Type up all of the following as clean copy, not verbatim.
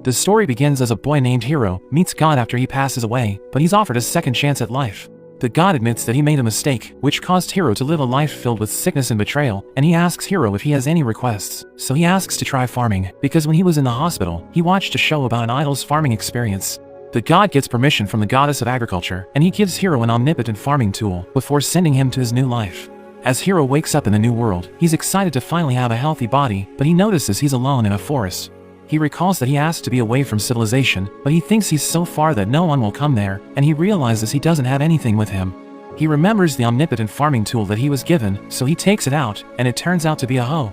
The story begins as a boy named Hiro meets God after he passes away, but he's offered a second chance at life. The God admits that he made a mistake, which caused Hiro to live a life filled with sickness and betrayal, and he asks Hiro if he has any requests. So he asks to try farming, because when he was in the hospital, he watched a show about an idol's farming experience. The God gets permission from the goddess of agriculture, and he gives Hiro an omnipotent farming tool before sending him to his new life. As Hiro wakes up in the new world, he's excited to finally have a healthy body, but he notices he's alone in a forest. He recalls that he asked to be away from civilization, but he thinks he's so far that no one will come there, and he realizes he doesn't have anything with him. He remembers the omnipotent farming tool that he was given, so he takes it out, and it turns out to be a hoe.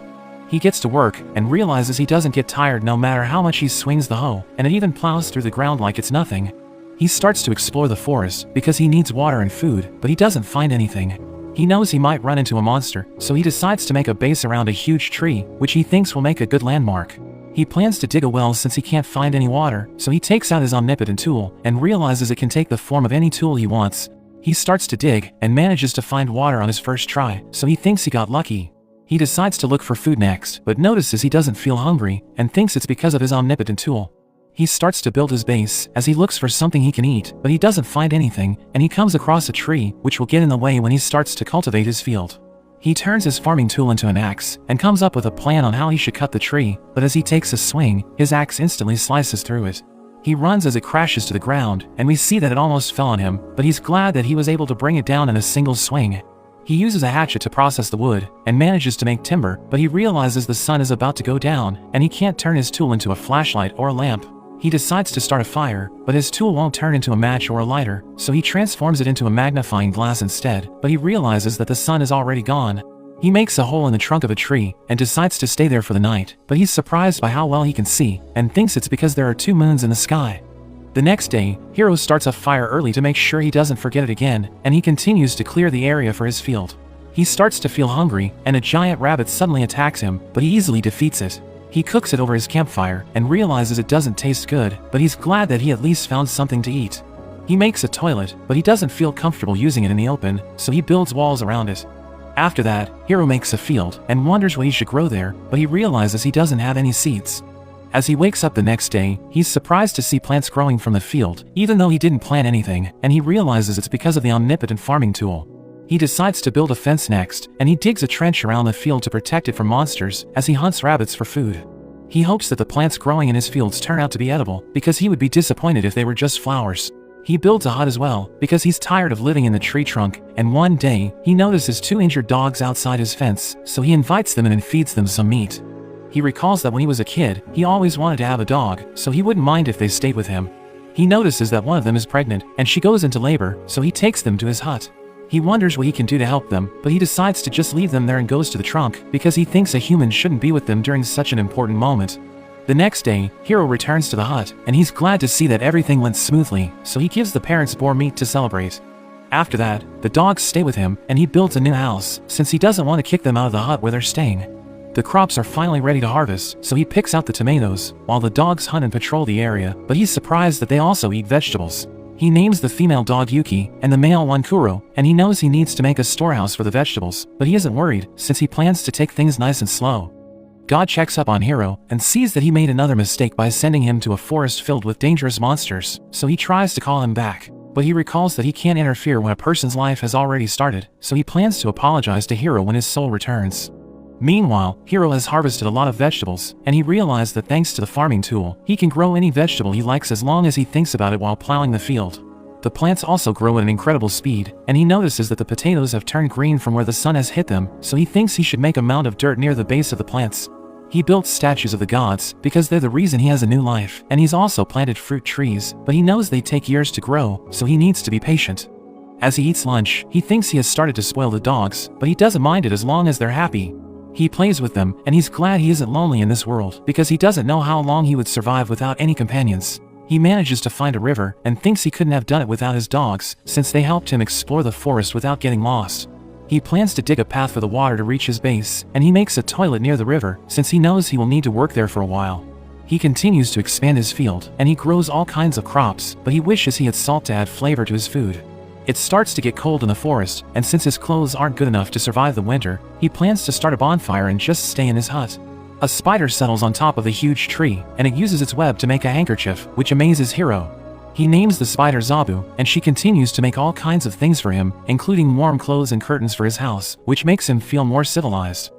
He gets to work, and realizes he doesn't get tired no matter how much he swings the hoe, and it even plows through the ground like it's nothing. He starts to explore the forest, because he needs water and food, but he doesn't find anything. He knows he might run into a monster, so he decides to make a base around a huge tree, which he thinks will make a good landmark. He plans to dig a well since he can't find any water, so he takes out his omnipotent tool, and realizes it can take the form of any tool he wants. He starts to dig, and manages to find water on his first try, so he thinks he got lucky. He decides to look for food next, but notices he doesn't feel hungry, and thinks it's because of his omnipotent tool. He starts to build his base, as he looks for something he can eat, but he doesn't find anything, and he comes across a tree, which will get in the way when he starts to cultivate his field. He turns his farming tool into an axe, and comes up with a plan on how he should cut the tree, but as he takes a swing, his axe instantly slices through it. He runs as it crashes to the ground, and we see that it almost fell on him, but he's glad that he was able to bring it down in a single swing. He uses a hatchet to process the wood, and manages to make timber, but he realizes the sun is about to go down, and he can't turn his tool into a flashlight or a lamp. He decides to start a fire, but his tool won't turn into a match or a lighter, so he transforms it into a magnifying glass instead, but he realizes that the sun is already gone. He makes a hole in the trunk of a tree, and decides to stay there for the night, but he's surprised by how well he can see, and thinks it's because there are 2 moons in the sky. The next day, Hiro starts a fire early to make sure he doesn't forget it again, and he continues to clear the area for his field. He starts to feel hungry, and a giant rabbit suddenly attacks him, but he easily defeats it. He cooks it over his campfire, and realizes it doesn't taste good, but he's glad that he at least found something to eat. He makes a toilet, but he doesn't feel comfortable using it in the open, so he builds walls around it. After that, Hiro makes a field, and wonders what he should grow there, but he realizes he doesn't have any seeds. As he wakes up the next day, he's surprised to see plants growing from the field, even though he didn't plant anything, and he realizes it's because of the omnipotent farming tool. He decides to build a fence next, and he digs a trench around the field to protect it from monsters as he hunts rabbits for food. He hopes that the plants growing in his fields turn out to be edible, because he would be disappointed if they were just flowers. He builds a hut as well, because he's tired of living in the tree trunk, and one day, he notices 2 injured dogs outside his fence, so he invites them in and feeds them some meat. He recalls that when he was a kid, he always wanted to have a dog, so he wouldn't mind if they stayed with him. He notices that one of them is pregnant, and she goes into labor, so he takes them to his hut. He wonders what he can do to help them, but he decides to just leave them there and goes to the trunk, because he thinks a human shouldn't be with them during such an important moment. The next day, Hiro returns to the hut, and he's glad to see that everything went smoothly, so he gives the parents boar meat to celebrate. After that, the dogs stay with him, and he builds a new house, since he doesn't want to kick them out of the hut where they're staying. The crops are finally ready to harvest, so he picks out the tomatoes, while the dogs hunt and patrol the area, but he's surprised that they also eat vegetables. He names the female dog Yuki, and the male one Kuro, and he knows he needs to make a storehouse for the vegetables, but he isn't worried, since he plans to take things nice and slow. God checks up on Hiro, and sees that he made another mistake by sending him to a forest filled with dangerous monsters, so he tries to call him back. But he recalls that he can't interfere when a person's life has already started, so he plans to apologize to Hiro when his soul returns. Meanwhile, Hiro has harvested a lot of vegetables, and he realized that thanks to the farming tool, he can grow any vegetable he likes as long as he thinks about it while plowing the field. The plants also grow at an incredible speed, and he notices that the potatoes have turned green from where the sun has hit them, so he thinks he should make a mound of dirt near the base of the plants. He built statues of the gods, because they're the reason he has a new life, and he's also planted fruit trees, but he knows they take years to grow, so he needs to be patient. As he eats lunch, he thinks he has started to spoil the dogs, but he doesn't mind it as long as they're happy. He plays with them, and he's glad he isn't lonely in this world, because he doesn't know how long he would survive without any companions. He manages to find a river, and thinks he couldn't have done it without his dogs, since they helped him explore the forest without getting lost. He plans to dig a path for the water to reach his base, and he makes a toilet near the river, since he knows he will need to work there for a while. He continues to expand his field, and he grows all kinds of crops, but he wishes he had salt to add flavor to his food. It starts to get cold in the forest, and since his clothes aren't good enough to survive the winter, he plans to start a bonfire and just stay in his hut. A spider settles on top of a huge tree, and it uses its web to make a handkerchief, which amazes Hiro. He names the spider Zabu, and she continues to make all kinds of things for him, including warm clothes and curtains for his house, which makes him feel more civilized.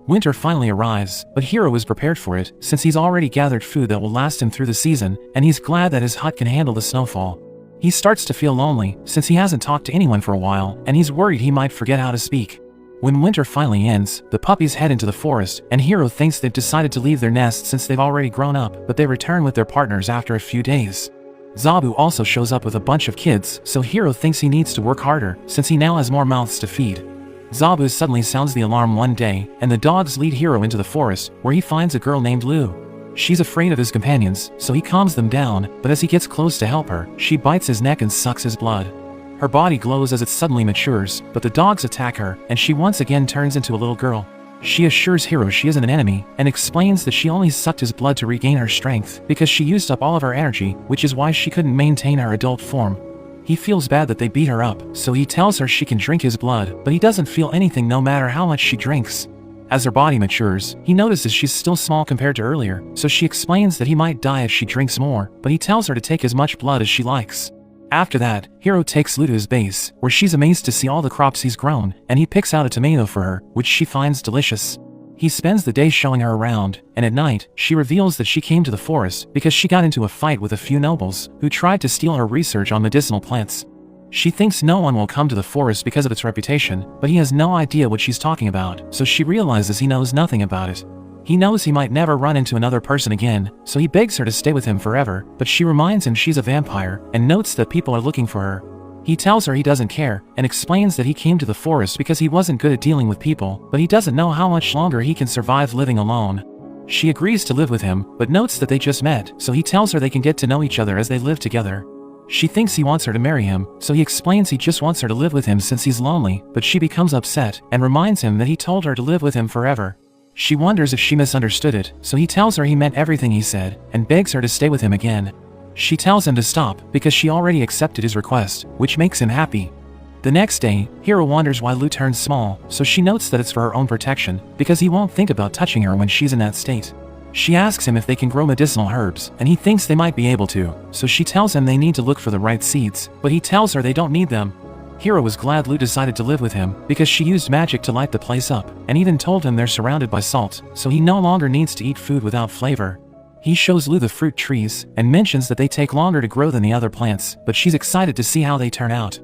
Winter finally arrives, but Hiro is prepared for it, since he's already gathered food that will last him through the season, and he's glad that his hut can handle the snowfall. He starts to feel lonely, since he hasn't talked to anyone for a while, and he's worried he might forget how to speak. When winter finally ends, the puppies head into the forest, and Hiro thinks they've decided to leave their nest since they've already grown up, but they return with their partners after a few days. Zabu also shows up with a bunch of kids, so Hiro thinks he needs to work harder, since he now has more mouths to feed. Zabu suddenly sounds the alarm one day, and the dogs lead Hiro into the forest, where he finds a girl named Lu. She's afraid of his companions, so he calms them down, but as he gets close to help her, she bites his neck and sucks his blood. Her body glows as it suddenly matures, but the dogs attack her, and she once again turns into a little girl. She assures Hiro she isn't an enemy, and explains that she only sucked his blood to regain her strength, because she used up all of her energy, which is why she couldn't maintain her adult form. He feels bad that they beat her up, so he tells her she can drink his blood, but he doesn't feel anything no matter how much she drinks. As her body matures, he notices she's still small compared to earlier, so she explains that he might die if she drinks more, but he tells her to take as much blood as she likes. After that, Hiro takes Lu to his base, where she's amazed to see all the crops he's grown, and he picks out a tomato for her, which she finds delicious. He spends the day showing her around, and at night, she reveals that she came to the forest because she got into a fight with a few nobles, who tried to steal her research on medicinal plants. She thinks no one will come to the forest because of its reputation, but he has no idea what she's talking about, so she realizes he knows nothing about it. He knows he might never run into another person again, so he begs her to stay with him forever, but she reminds him she's a vampire, and notes that people are looking for her. He tells her he doesn't care, and explains that he came to the forest because he wasn't good at dealing with people, but he doesn't know how much longer he can survive living alone. She agrees to live with him, but notes that they just met, so he tells her they can get to know each other as they live together. She thinks he wants her to marry him, so he explains he just wants her to live with him since he's lonely, but she becomes upset, and reminds him that he told her to live with him forever. She wonders if she misunderstood it, so he tells her he meant everything he said, and begs her to stay with him again. She tells him to stop, because she already accepted his request, which makes him happy. The next day, Hiro wonders why Lu turns small, so she notes that it's for her own protection, because he won't think about touching her when she's in that state. She asks him if they can grow medicinal herbs, and he thinks they might be able to, so she tells him they need to look for the right seeds, but he tells her they don't need them. Hiro was glad Lu decided to live with him, because she used magic to light the place up, and even told him they're surrounded by salt, so he no longer needs to eat food without flavor. He shows Lu the fruit trees, and mentions that they take longer to grow than the other plants, but she's excited to see how they turn out.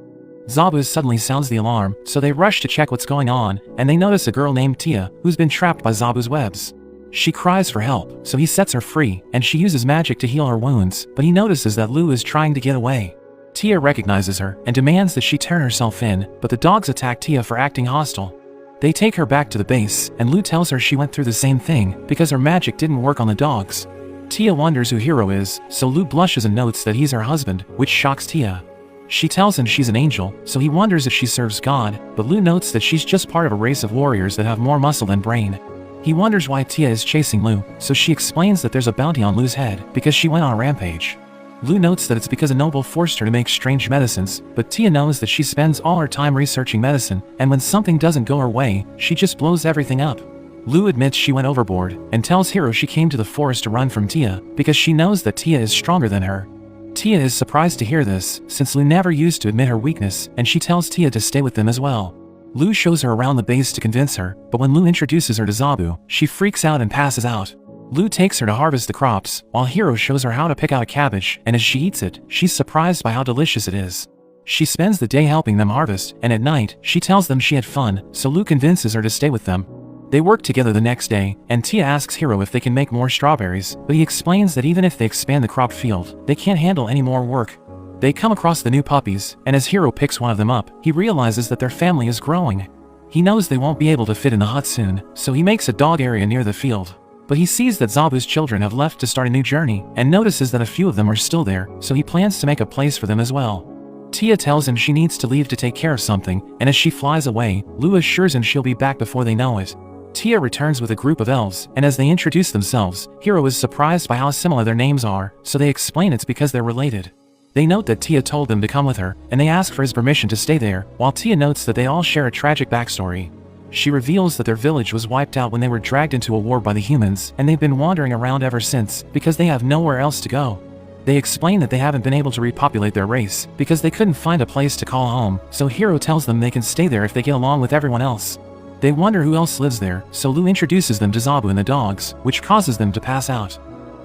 Zabu suddenly sounds the alarm, so they rush to check what's going on, and they notice a girl named Tia, who's been trapped by Zabu's webs. She cries for help, so he sets her free, and she uses magic to heal her wounds, but he notices that Lu is trying to get away. Tia recognizes her, and demands that she turn herself in, but the dogs attack Tia for acting hostile. They take her back to the base, and Lu tells her she went through the same thing, because her magic didn't work on the dogs. Tia wonders who Hiro is, so Lu blushes and notes that he's her husband, which shocks Tia. She tells him she's an angel, so he wonders if she serves God, but Lu notes that she's just part of a race of warriors that have more muscle than brain. He wonders why Tia is chasing Lu, so she explains that there's a bounty on Lu's head, because she went on a rampage. Lu notes that it's because a noble forced her to make strange medicines, but Tia knows that she spends all her time researching medicine, and when something doesn't go her way, she just blows everything up. Lu admits she went overboard, and tells Hiro she came to the forest to run from Tia, because she knows that Tia is stronger than her. Tia is surprised to hear this, since Lu never used to admit her weakness, and she tells Tia to stay with them as well. Lu shows her around the base to convince her, but when Lu introduces her to Zabu, she freaks out and passes out. Lu takes her to harvest the crops, while Hiro shows her how to pick out a cabbage, and as she eats it, she's surprised by how delicious it is. She spends the day helping them harvest, and at night, she tells them she had fun, so Lu convinces her to stay with them. They work together the next day, and Tia asks Hiro if they can make more strawberries, but he explains that even if they expand the crop field, they can't handle any more work. They come across the new puppies, and as Hiro picks one of them up, he realizes that their family is growing. He knows they won't be able to fit in the hut soon, so he makes a dog area near the field. But he sees that Zabu's children have left to start a new journey, and notices that a few of them are still there, so he plans to make a place for them as well. Tia tells him she needs to leave to take care of something, and as she flies away, Lu assures him she'll be back before they know it. Tia returns with a group of elves, and as they introduce themselves, Hiro is surprised by how similar their names are, so they explain it's because they're related. They note that Tia told them to come with her, and they ask for his permission to stay there, while Tia notes that they all share a tragic backstory. She reveals that their village was wiped out when they were dragged into a war by the humans, and they've been wandering around ever since, because they have nowhere else to go. They explain that they haven't been able to repopulate their race, because they couldn't find a place to call home, so Hiro tells them they can stay there if they get along with everyone else. They wonder who else lives there, so Lou introduces them to Zabu and the dogs, which causes them to pass out.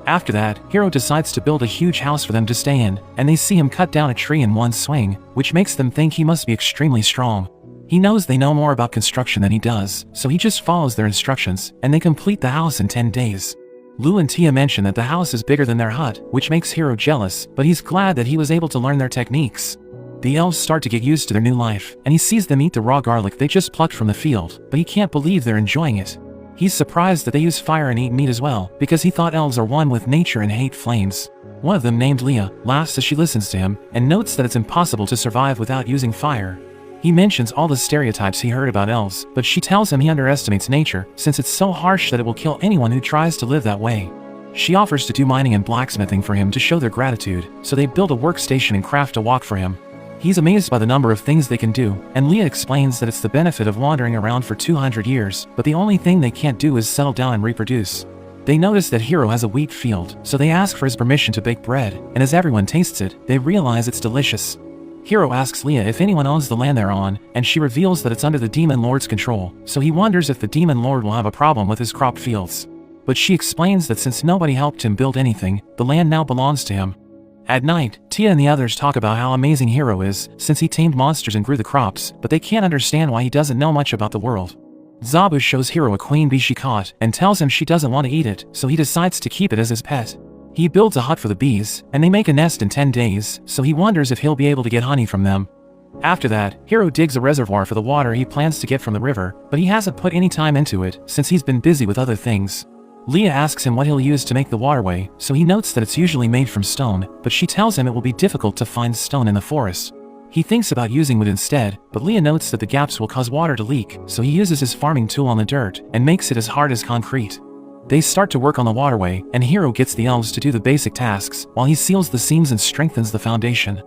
After that, Hiro decides to build a huge house for them to stay in, and they see him cut down a tree in one swing, which makes them think he must be extremely strong. He knows they know more about construction than he does, so he just follows their instructions, and they complete the house in 10 days. Lou and Tia mention that the house is bigger than their hut, which makes Hiro jealous, but he's glad that he was able to learn their techniques. The elves start to get used to their new life, and he sees them eat the raw garlic they just plucked from the field, but he can't believe they're enjoying it. He's surprised that they use fire and eat meat as well, because he thought elves are one with nature and hate flames. One of them, named Leah, laughs as she listens to him, and notes that it's impossible to survive without using fire. He mentions all the stereotypes he heard about elves, but she tells him he underestimates nature, since it's so harsh that it will kill anyone who tries to live that way. She offers to do mining and blacksmithing for him to show their gratitude, so they build a workstation and craft a walk for him. He's amazed by the number of things they can do, and Leah explains that it's the benefit of wandering around for 200 years, but the only thing they can't do is settle down and reproduce. They notice that Hiro has a wheat field, so they ask for his permission to bake bread, and as everyone tastes it, they realize it's delicious. Hiro asks Leah if anyone owns the land they're on, and she reveals that it's under the Demon Lord's control, so he wonders if the Demon Lord will have a problem with his crop fields. But she explains that since nobody helped him build anything, the land now belongs to him. At night, Tia and the others talk about how amazing Hiro is, since he tamed monsters and grew the crops, but they can't understand why he doesn't know much about the world. Zabu shows Hiro a queen bee she caught, and tells him she doesn't want to eat it, so he decides to keep it as his pet. He builds a hut for the bees, and they make a nest in 10 days, so he wonders if he'll be able to get honey from them. After that, Hiro digs a reservoir for the water he plans to get from the river, but he hasn't put any time into it, since he's been busy with other things. Leah asks him what he'll use to make the waterway, so he notes that it's usually made from stone, but she tells him it will be difficult to find stone in the forest. He thinks about using wood instead, but Leah notes that the gaps will cause water to leak, so he uses his farming tool on the dirt, and makes it as hard as concrete. They start to work on the waterway, and Hiro gets the elves to do the basic tasks, while he seals the seams and strengthens the foundation.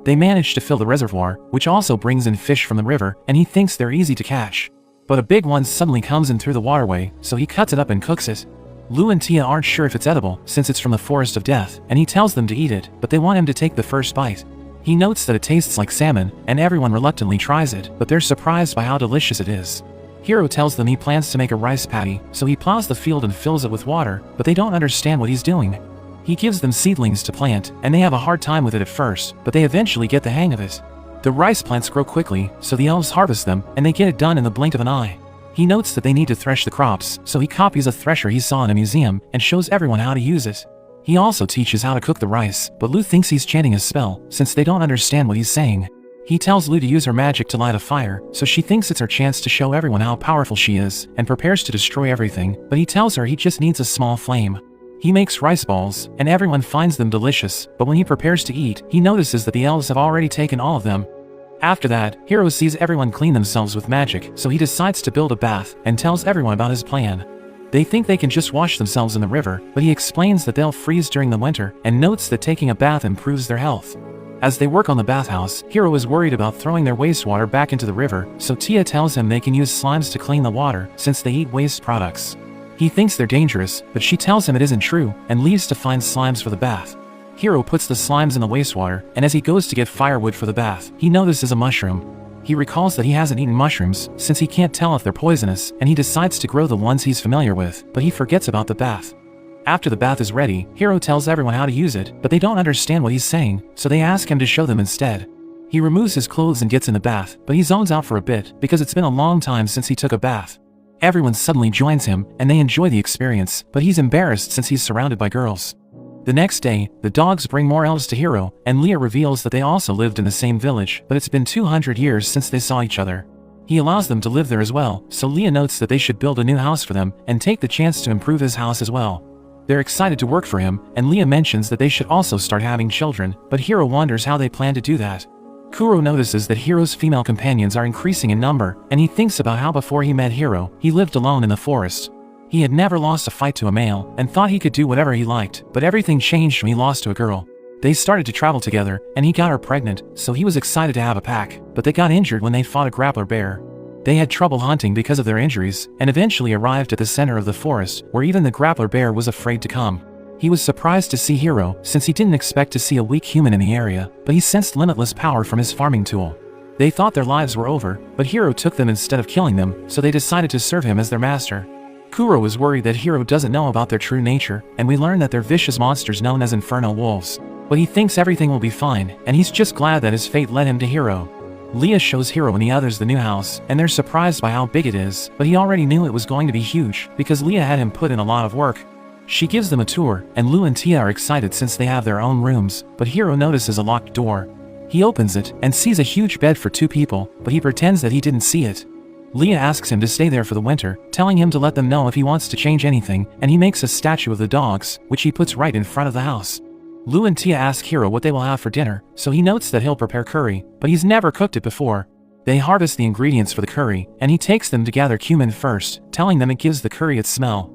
They manage to fill the reservoir, which also brings in fish from the river, and he thinks they're easy to catch. But a big one suddenly comes in through the waterway, so he cuts it up and cooks it. Lou and Tia aren't sure if it's edible, since it's from the Forest of Death, and he tells them to eat it, but they want him to take the first bite. He notes that it tastes like salmon, and everyone reluctantly tries it, but they're surprised by how delicious it is. Hiro tells them he plans to make a rice paddy, so he plows the field and fills it with water, but they don't understand what he's doing. He gives them seedlings to plant, and they have a hard time with it at first, but they eventually get the hang of it. The rice plants grow quickly, so the elves harvest them, and they get it done in the blink of an eye. He notes that they need to thresh the crops, so he copies a thresher he saw in a museum, and shows everyone how to use it. He also teaches how to cook the rice, but Lou thinks he's chanting a spell, since they don't understand what he's saying. He tells Lou to use her magic to light a fire, so she thinks it's her chance to show everyone how powerful she is, and prepares to destroy everything, but he tells her he just needs a small flame. He makes rice balls, and everyone finds them delicious, but when he prepares to eat, he notices that the elves have already taken all of them. After that, Hiro sees everyone clean themselves with magic, so he decides to build a bath, and tells everyone about his plan. They think they can just wash themselves in the river, but he explains that they'll freeze during the winter, and notes that taking a bath improves their health. As they work on the bathhouse, Hiro is worried about throwing their wastewater back into the river, so Tia tells him they can use slimes to clean the water, since they eat waste products. He thinks they're dangerous, but she tells him it isn't true, and leaves to find slimes for the bath. Hiro puts the slimes in the wastewater, and as he goes to get firewood for the bath, he notices a mushroom. He recalls that he hasn't eaten mushrooms, since he can't tell if they're poisonous, and he decides to grow the ones he's familiar with, but he forgets about the bath. After the bath is ready, Hiro tells everyone how to use it, but they don't understand what he's saying, so they ask him to show them instead. He removes his clothes and gets in the bath, but he zones out for a bit, because it's been a long time since he took a bath. Everyone suddenly joins him, and they enjoy the experience, but he's embarrassed since he's surrounded by girls. The next day, the dogs bring more elves to Hiro, and Leah reveals that they also lived in the same village, but it's been 200 years since they saw each other. He allows them to live there as well, so Leah notes that they should build a new house for them, and take the chance to improve his house as well. They're excited to work for him, and Leah mentions that they should also start having children, but Hiro wonders how they plan to do that. Kuro notices that Hiro's female companions are increasing in number, and he thinks about how before he met Hiro, he lived alone in the forest. He had never lost a fight to a male, and thought he could do whatever he liked, but everything changed when he lost to a girl. They started to travel together, and he got her pregnant, so he was excited to have a pack, but they got injured when they fought a grappler bear. They had trouble hunting because of their injuries, and eventually arrived at the center of the forest, where even the grappler bear was afraid to come. He was surprised to see Hiro, since he didn't expect to see a weak human in the area, but he sensed limitless power from his farming tool. They thought their lives were over, but Hiro took them instead of killing them, so they decided to serve him as their master. Kuro is worried that Hiro doesn't know about their true nature, and we learn that they're vicious monsters known as Inferno Wolves. But he thinks everything will be fine, and he's just glad that his fate led him to Hiro. Leah shows Hiro and the others the new house, and they're surprised by how big it is, but he already knew it was going to be huge, because Leah had him put in a lot of work. She gives them a tour, and Lou and Tia are excited since they have their own rooms, but Hiro notices a locked door. He opens it, and sees a huge bed for 2 people, but he pretends that he didn't see it. Leah asks him to stay there for the winter, telling him to let them know if he wants to change anything, and he makes a statue of the dogs, which he puts right in front of the house. Lou and Tia ask Hiro what they will have for dinner, so he notes that he'll prepare curry, but he's never cooked it before. They harvest the ingredients for the curry, and he takes them to gather cumin first, telling them it gives the curry its smell.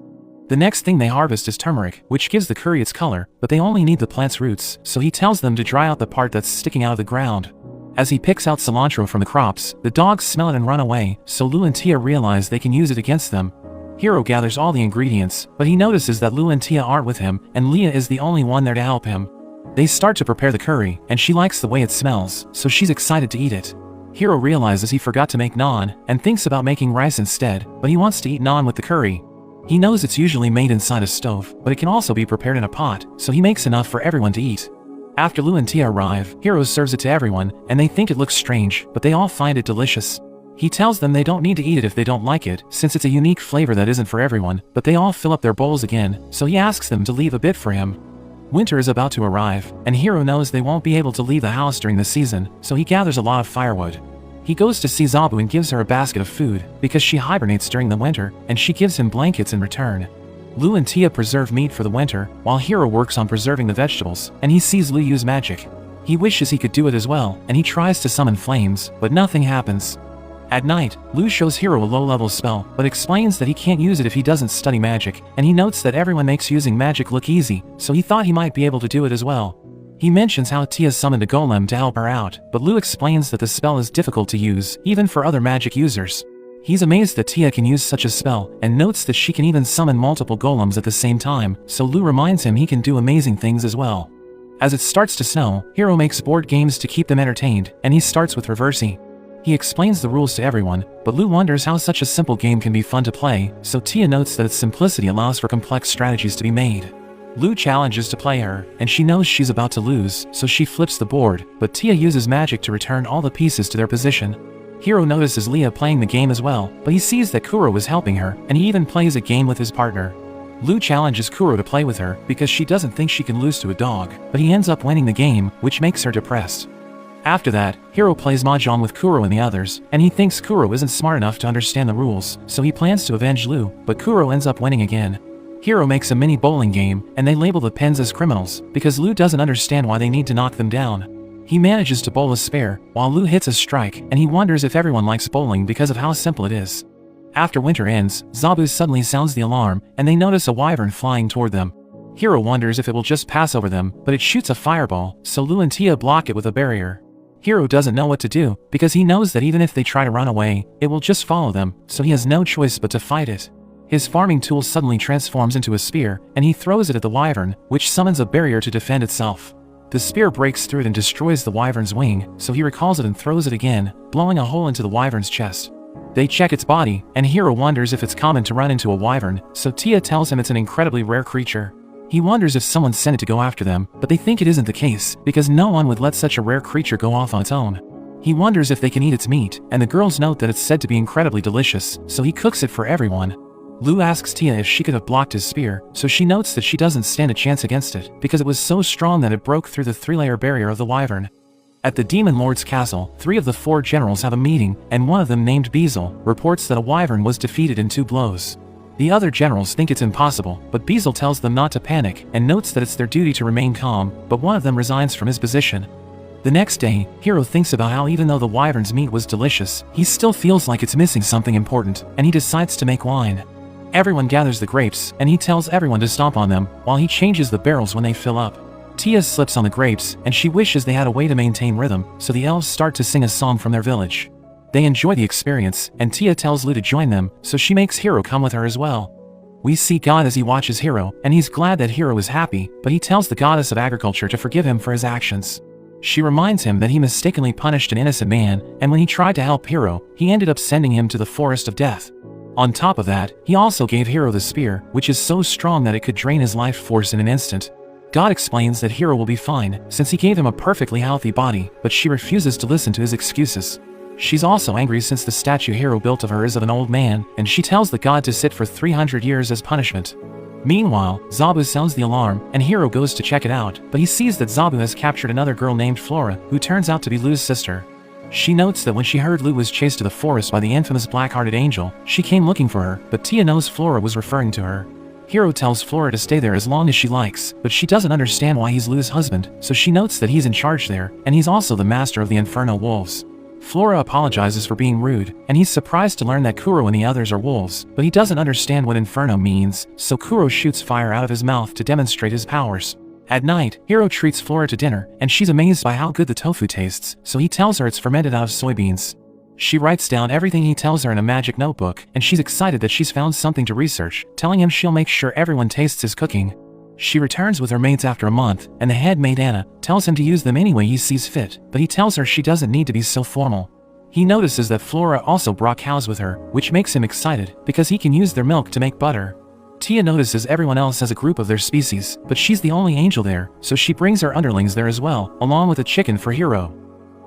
The next thing they harvest is turmeric, which gives the curry its color, but they only need the plant's roots, so he tells them to dry out the part that's sticking out of the ground. As he picks out cilantro from the crops, the dogs smell it and run away, so Lou and Tia realize they can use it against them. Hiro gathers all the ingredients, but he notices that Lou and Tia aren't with him, and Leah is the only one there to help him. They start to prepare the curry, and she likes the way it smells, so she's excited to eat it. Hiro realizes he forgot to make naan, and thinks about making rice instead, but he wants to eat naan with the curry. He knows it's usually made inside a stove, but it can also be prepared in a pot, so he makes enough for everyone to eat. After Lou and Tia arrive, Hiro serves it to everyone, and they think it looks strange, but they all find it delicious. He tells them they don't need to eat it if they don't like it, since it's a unique flavor that isn't for everyone, but they all fill up their bowls again, so he asks them to leave a bit for him. Winter is about to arrive, and Hiro knows they won't be able to leave the house during the season, so he gathers a lot of firewood. He goes to see Zabu and gives her a basket of food, because she hibernates during the winter, and she gives him blankets in return. Lou and Tia preserve meat for the winter, while Hiro works on preserving the vegetables, and he sees Lou use magic. He wishes he could do it as well, and he tries to summon flames, but nothing happens. At night, Lou shows Hiro a low-level spell, but explains that he can't use it if he doesn't study magic, and he notes that everyone makes using magic look easy, so he thought he might be able to do it as well. He mentions how Tia summoned a golem to help her out, but Lou explains that the spell is difficult to use, even for other magic users. He's amazed that Tia can use such a spell, and notes that she can even summon multiple golems at the same time, so Lou reminds him he can do amazing things as well. As it starts to snow, Hiro makes board games to keep them entertained, and he starts with Reversi. He explains the rules to everyone, but Lou wonders how such a simple game can be fun to play, so Tia notes that its simplicity allows for complex strategies to be made. Lou challenges to play her, and she knows she's about to lose, so she flips the board, but Tia uses magic to return all the pieces to their position. Hiro notices Leah playing the game as well, but he sees that Kuro is helping her, and he even plays a game with his partner. Lou challenges Kuro to play with her, because she doesn't think she can lose to a dog, but he ends up winning the game, which makes her depressed. After that, Hiro plays mahjong with Kuro and the others, and he thinks Kuro isn't smart enough to understand the rules, so he plans to avenge Lou, but Kuro ends up winning again. Hiro makes a mini bowling game, and they label the pens as criminals, because Lou doesn't understand why they need to knock them down. He manages to bowl a spare, while Lou hits a strike, and he wonders if everyone likes bowling because of how simple it is. After winter ends, Zabu suddenly sounds the alarm, and they notice a wyvern flying toward them. Hiro wonders if it will just pass over them, but it shoots a fireball, so Lou and Tia block it with a barrier. Hiro doesn't know what to do, because he knows that even if they try to run away, it will just follow them, so he has no choice but to fight it. His farming tool suddenly transforms into a spear, and he throws it at the wyvern, which summons a barrier to defend itself. The spear breaks through it and destroys the wyvern's wing, so he recalls it and throws it again, blowing a hole into the wyvern's chest. They check its body, and Hiro wonders if it's common to run into a wyvern, so Tia tells him it's an incredibly rare creature. He wonders if someone sent it to go after them, but they think it isn't the case, because no one would let such a rare creature go off on its own. He wonders if they can eat its meat, and the girls note that it's said to be incredibly delicious, so he cooks it for everyone. Lou asks Tia if she could have blocked his spear, so she notes that she doesn't stand a chance against it, because it was so strong that it broke through the 3-layer barrier of the wyvern. At the Demon Lord's castle, 3 of the 4 generals have a meeting, and one of them, named Beezle, reports that a wyvern was defeated in 2 blows. The other generals think it's impossible, but Beezle tells them not to panic, and notes that it's their duty to remain calm, but one of them resigns from his position. The next day, Hiro thinks about how even though the wyvern's meat was delicious, he still feels like it's missing something important, and he decides to make wine. Everyone gathers the grapes, and he tells everyone to stomp on them, while he changes the barrels when they fill up. Tia slips on the grapes, and she wishes they had a way to maintain rhythm, so the elves start to sing a song from their village. They enjoy the experience, and Tia tells Lu to join them, so she makes Hiro come with her as well. We see God as he watches Hiro, and he's glad that Hiro is happy, but he tells the goddess of agriculture to forgive him for his actions. She reminds him that he mistakenly punished an innocent man, and when he tried to help Hiro, he ended up sending him to the forest of death. On top of that, he also gave Hiro the spear, which is so strong that it could drain his life force in an instant. God explains that Hiro will be fine, since he gave him a perfectly healthy body, but she refuses to listen to his excuses. She's also angry since the statue Hiro built of her is of an old man, and she tells the god to sit for 300 years as punishment. Meanwhile, Zabu sounds the alarm, and Hiro goes to check it out, but he sees that Zabu has captured another girl named Flora, who turns out to be Lu's sister. She notes that when she heard Lu was chased to the forest by the infamous black-hearted angel, she came looking for her, but Tia knows Flora was referring to her. Hiro tells Flora to stay there as long as she likes, but she doesn't understand why he's Lu's husband, so she notes that he's in charge there, and he's also the master of the Inferno Wolves. Flora apologizes for being rude, and he's surprised to learn that Kuro and the others are wolves, but he doesn't understand what Inferno means, so Kuro shoots fire out of his mouth to demonstrate his powers. At night, Hiro treats Flora to dinner, and she's amazed by how good the tofu tastes, so he tells her it's fermented out of soybeans. She writes down everything he tells her in a magic notebook, and she's excited that she's found something to research, telling him she'll make sure everyone tastes his cooking. She returns with her mates after a month, and the head maid Anna tells him to use them any way he sees fit, but he tells her she doesn't need to be so formal. He notices that Flora also brought cows with her, which makes him excited, because he can use their milk to make butter. Tia notices everyone else has a group of their species, but she's the only angel there, so she brings her underlings there as well, along with a chicken for Hiro.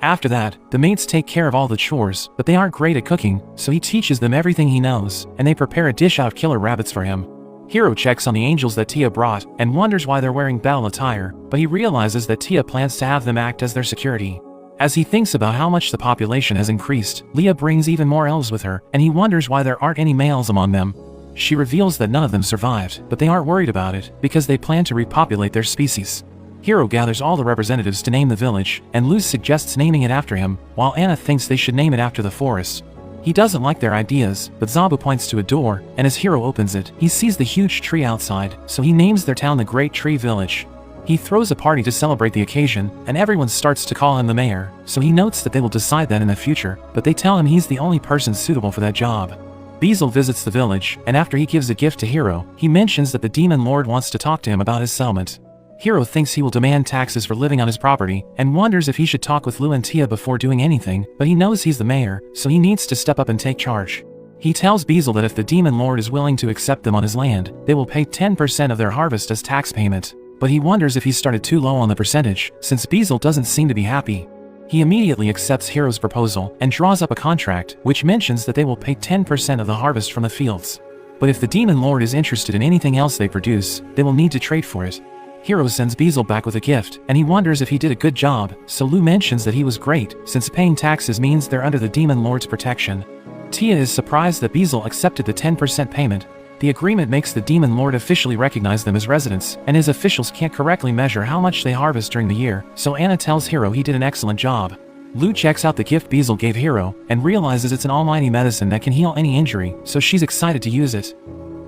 After that, the mates take care of all the chores, but they aren't great at cooking, so he teaches them everything he knows, and they prepare a dish out of killer rabbits for him. Hiro checks on the angels that Tia brought, and wonders why they're wearing battle attire, but he realizes that Tia plans to have them act as their security. As he thinks about how much the population has increased, Leah brings even more elves with her, and he wonders why there aren't any males among them. She reveals that none of them survived, but they aren't worried about it, because they plan to repopulate their species. Hiro gathers all the representatives to name the village, and Luz suggests naming it after him, while Anna thinks they should name it after the forest. He doesn't like their ideas, but Zabu points to a door, and as Hiro opens it, he sees the huge tree outside, so he names their town the Great Tree Village. He throws a party to celebrate the occasion, and everyone starts to call him the mayor, so he notes that they will decide that in the future, but they tell him he's the only person suitable for that job. Beazle visits the village, and after he gives a gift to Hiro, he mentions that the Demon Lord wants to talk to him about his settlement. Hiro thinks he will demand taxes for living on his property, and wonders if he should talk with Lu and Tia before doing anything, but he knows he's the mayor, so he needs to step up and take charge. He tells Beazle that if the Demon Lord is willing to accept them on his land, they will pay 10% of their harvest as tax payment. But he wonders if he started too low on the percentage, since Beazle doesn't seem to be happy. He immediately accepts Hiro's proposal, and draws up a contract, which mentions that they will pay 10% of the harvest from the fields. But if the Demon Lord is interested in anything else they produce, they will need to trade for it. Hiro sends Beazle back with a gift, and he wonders if he did a good job, so Lu mentions that he was great, since paying taxes means they're under the Demon Lord's protection. Tia is surprised that Beazle accepted the 10% payment. The agreement makes the Demon Lord officially recognize them as residents, and his officials can't correctly measure how much they harvest during the year, so Anna tells Hiro he did an excellent job. Lu checks out the gift Beazle gave Hiro, and realizes it's an almighty medicine that can heal any injury, so she's excited to use it.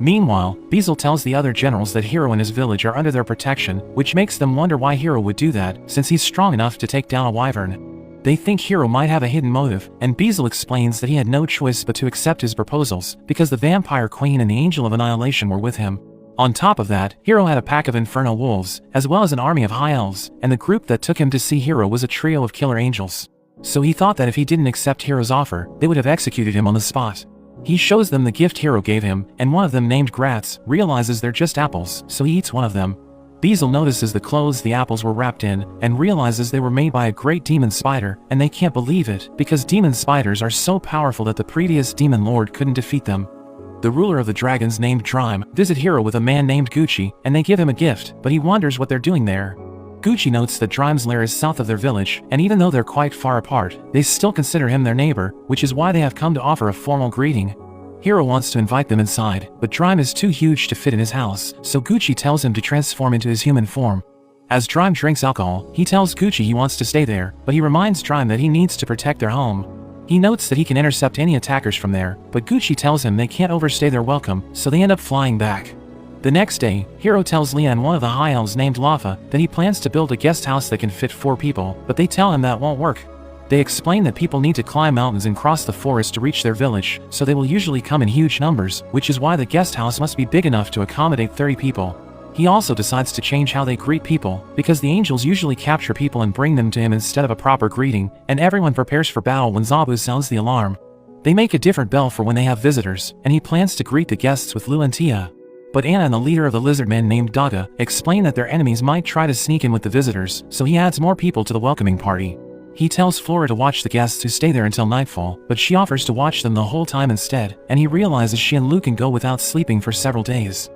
Meanwhile, Beazle tells the other generals that Hiro and his village are under their protection, which makes them wonder why Hiro would do that, since he's strong enough to take down a wyvern. They think Hiro might have a hidden motive, and Beazle explains that he had no choice but to accept his proposals, because the Vampire Queen and the Angel of Annihilation were with him. On top of that, Hiro had a pack of Inferno Wolves, as well as an army of High Elves, and the group that took him to see Hiro was a trio of killer angels. So he thought that if he didn't accept Hiro's offer, they would have executed him on the spot. He shows them the gift Hiro gave him, and one of them, named Gratz, realizes they're just apples, so he eats one of them. Beazle notices the clothes the apples were wrapped in, and realizes they were made by a great demon spider, and they can't believe it, because demon spiders are so powerful that the previous Demon Lord couldn't defeat them. The ruler of the dragons, named Drime, visit Hiro with a man named Gucci, and they give him a gift, but he wonders what they're doing there. Gucci notes that Drime's lair is south of their village, and even though they're quite far apart, they still consider him their neighbor, which is why they have come to offer a formal greeting. Hiro wants to invite them inside, but Drime is too huge to fit in his house, so Gucci tells him to transform into his human form. As Drime drinks alcohol, he tells Gucci he wants to stay there, but he reminds Drime that he needs to protect their home. He notes that he can intercept any attackers from there, but Gucci tells him they can't overstay their welcome, so they end up flying back. The next day, Hiro tells Lian, one of the High Elves named Lafa, that he plans to build a guest house that can fit 4 people, but they tell him that won't work. They explain that people need to climb mountains and cross the forest to reach their village, so they will usually come in huge numbers, which is why the guest house must be big enough to accommodate 30 people. He also decides to change how they greet people, because the angels usually capture people and bring them to him instead of a proper greeting, and everyone prepares for battle when Zabu sounds the alarm. They make a different bell for when they have visitors, and he plans to greet the guests with Lu and Tia. But Anna and the leader of the lizard men named Daga explain that their enemies might try to sneak in with the visitors, so he adds more people to the welcoming party. He tells Flora to watch the guests who stay there until nightfall, but she offers to watch them the whole time instead, and he realizes she and Lu can go without sleeping for several days.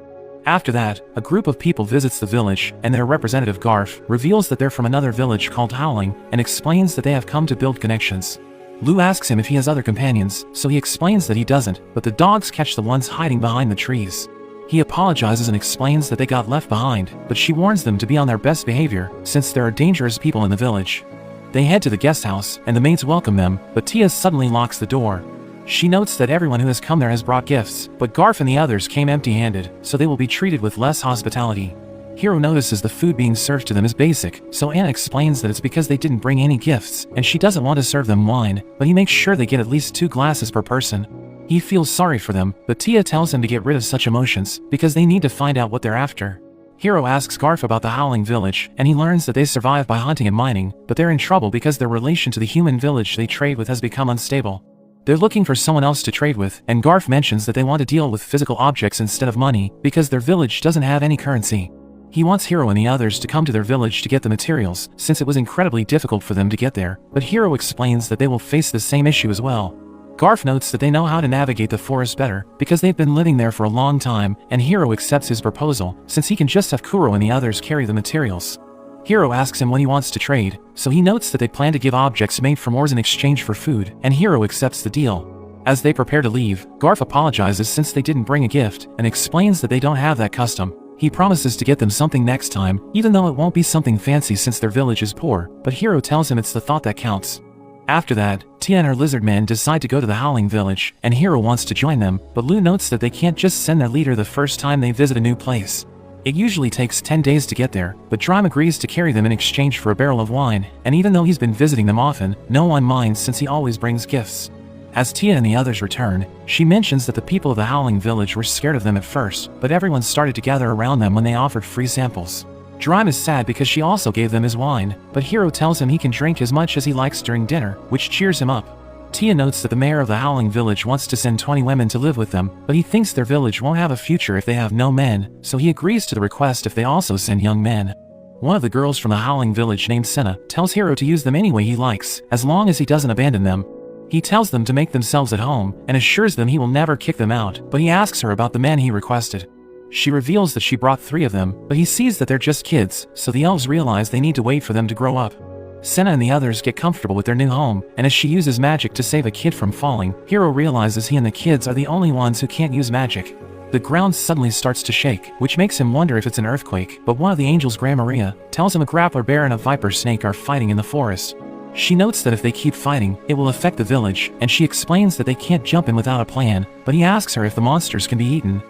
After that, a group of people visits the village, and their representative Garf reveals that they're from another village called Howling, and explains that they have come to build connections. Lu asks him if he has other companions, so he explains that he doesn't, but the dogs catch the ones hiding behind the trees. He apologizes and explains that they got left behind, but she warns them to be on their best behavior, since there are dangerous people in the village. They head to the guest house, and the maids welcome them, but Tia suddenly locks the door. She notes that everyone who has come there has brought gifts, but Garf and the others came empty-handed, so they will be treated with less hospitality. Hiro notices the food being served to them is basic, so Anna explains that it's because they didn't bring any gifts, and she doesn't want to serve them wine, but he makes sure they get at least 2 glasses per person. He feels sorry for them, but Tia tells him to get rid of such emotions, because they need to find out what they're after. Hiro asks Garf about the Howling village, and he learns that they survive by hunting and mining, but they're in trouble because their relation to the human village they trade with has become unstable. They're looking for someone else to trade with, and Garf mentions that they want to deal with physical objects instead of money, because their village doesn't have any currency. He wants Hiro and the others to come to their village to get the materials, since it was incredibly difficult for them to get there, but Hiro explains that they will face the same issue as well. Garf notes that they know how to navigate the forest better, because they've been living there for a long time, and Hiro accepts his proposal, since he can just have Kuro and the others carry the materials. Hiro asks him when he wants to trade, so he notes that they plan to give objects made from ores in exchange for food, and Hiro accepts the deal. As they prepare to leave, Garf apologizes since they didn't bring a gift, and explains that they don't have that custom. He promises to get them something next time, even though it won't be something fancy since their village is poor, but Hiro tells him it's the thought that counts. After that, Tia and her lizard men decide to go to the Howling village, and Hiro wants to join them, but Lu notes that they can't just send their leader the first time they visit a new place. It usually takes 10 days to get there, but Drime agrees to carry them in exchange for a barrel of wine, and even though he's been visiting them often, no one minds since he always brings gifts. As Tia and the others return, she mentions that the people of the Howling village were scared of them at first, but everyone started to gather around them when they offered free samples. Drime is sad because she also gave them his wine, but Hiro tells him he can drink as much as he likes during dinner, which cheers him up. Tia notes that the mayor of the Howling village wants to send 20 women to live with them, but he thinks their village won't have a future if they have no men, so he agrees to the request if they also send young men. One of the girls from the Howling village named Senna tells Hiro to use them any way he likes, as long as he doesn't abandon them. He tells them to make themselves at home, and assures them he will never kick them out, but he asks her about the men he requested. She reveals that she brought 3 of them, but he sees that they're just kids, so the elves realize they need to wait for them to grow up. Senna and the others get comfortable with their new home, and as she uses magic to save a kid from falling, Hiro realizes he and the kids are the only ones who can't use magic. The ground suddenly starts to shake, which makes him wonder if it's an earthquake, but one of the angels, Gra Maria, tells him a grappler bear and a viper snake are fighting in the forest. She notes that if they keep fighting, it will affect the village, and she explains that they can't jump in without a plan, but he asks her if the monsters can be eaten.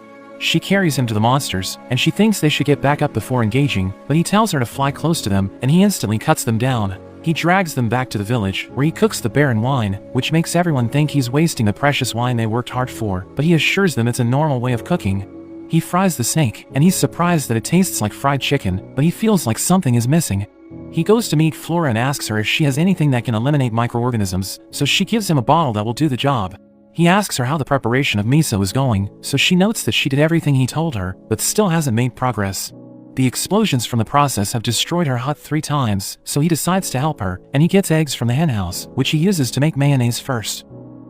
She carries him to the monsters, and she thinks they should get back up before engaging, but he tells her to fly close to them, and he instantly cuts them down. He drags them back to the village, where he cooks the bear and wine, which makes everyone think he's wasting the precious wine they worked hard for, but he assures them it's a normal way of cooking. He fries the snake, and he's surprised that it tastes like fried chicken, but he feels like something is missing. He goes to meet Flora and asks her if she has anything that can eliminate microorganisms, so she gives him a bottle that will do the job. He asks her how the preparation of miso is going, so she notes that she did everything he told her, but still hasn't made progress. The explosions from the process have destroyed her hut 3 times, so he decides to help her, and he gets eggs from the henhouse, which he uses to make mayonnaise first.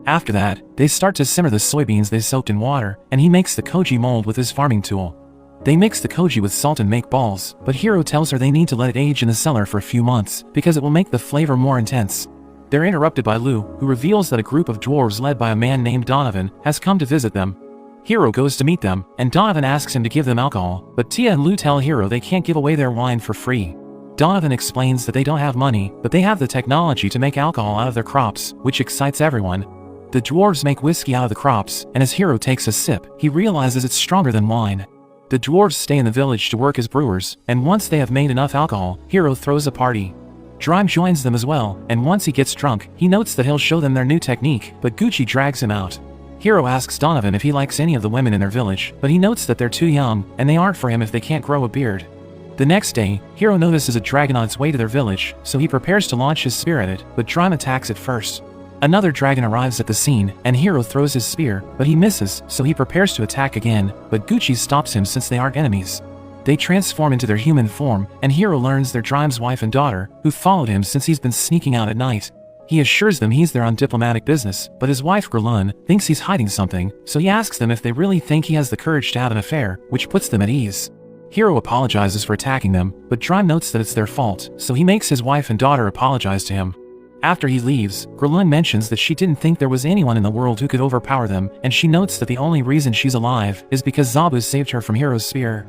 After that, they start to simmer the soybeans they soaked in water, and he makes the koji mold with his farming tool. They mix the koji with salt and make balls, but Hiro tells her they need to let it age in the cellar for a few months, because it will make the flavor more intense. They're interrupted by Lu, who reveals that a group of dwarves led by a man named Donovan has come to visit them. Hiro goes to meet them, and Donovan asks him to give them alcohol, but Tia and Lu tell Hiro they can't give away their wine for free. Donovan explains that they don't have money, but they have the technology to make alcohol out of their crops, which excites everyone. The dwarves make whiskey out of the crops, and as Hiro takes a sip, he realizes it's stronger than wine. The dwarves stay in the village to work as brewers, and once they have made enough alcohol, Hiro throws a party. Drime joins them as well, and once he gets drunk, he notes that he'll show them their new technique, but Gucci drags him out. Hiro asks Donovan if he likes any of the women in their village, but he notes that they're too young, and they aren't for him if they can't grow a beard. The next day, Hiro notices a dragon on its way to their village, so he prepares to launch his spear at it, but Drime attacks it first. Another dragon arrives at the scene, and Hiro throws his spear, but he misses, so he prepares to attack again, but Gucci stops him since they aren't enemies. They transform into their human form, and Hiro learns they're Drime's wife and daughter, who followed him since he's been sneaking out at night. He assures them he's there on diplomatic business, but his wife Gerlun thinks he's hiding something, so he asks them if they really think he has the courage to have an affair, which puts them at ease. Hiro apologizes for attacking them, but Drime notes that it's their fault, so he makes his wife and daughter apologize to him. After he leaves, Gerlun mentions that she didn't think there was anyone in the world who could overpower them, and she notes that the only reason she's alive is because Zabu saved her from Hiro's spear.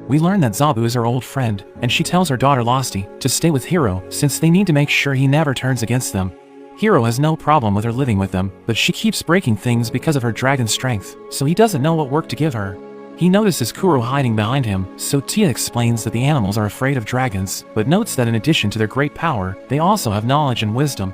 We learn that Zabu is her old friend, and she tells her daughter Losty to stay with Hiro since they need to make sure he never turns against them. Hiro has no problem with her living with them, but she keeps breaking things because of her dragon strength, so he doesn't know what work to give her. He notices Kuro hiding behind him, so Tia explains that the animals are afraid of dragons, but notes that in addition to their great power, they also have knowledge and wisdom.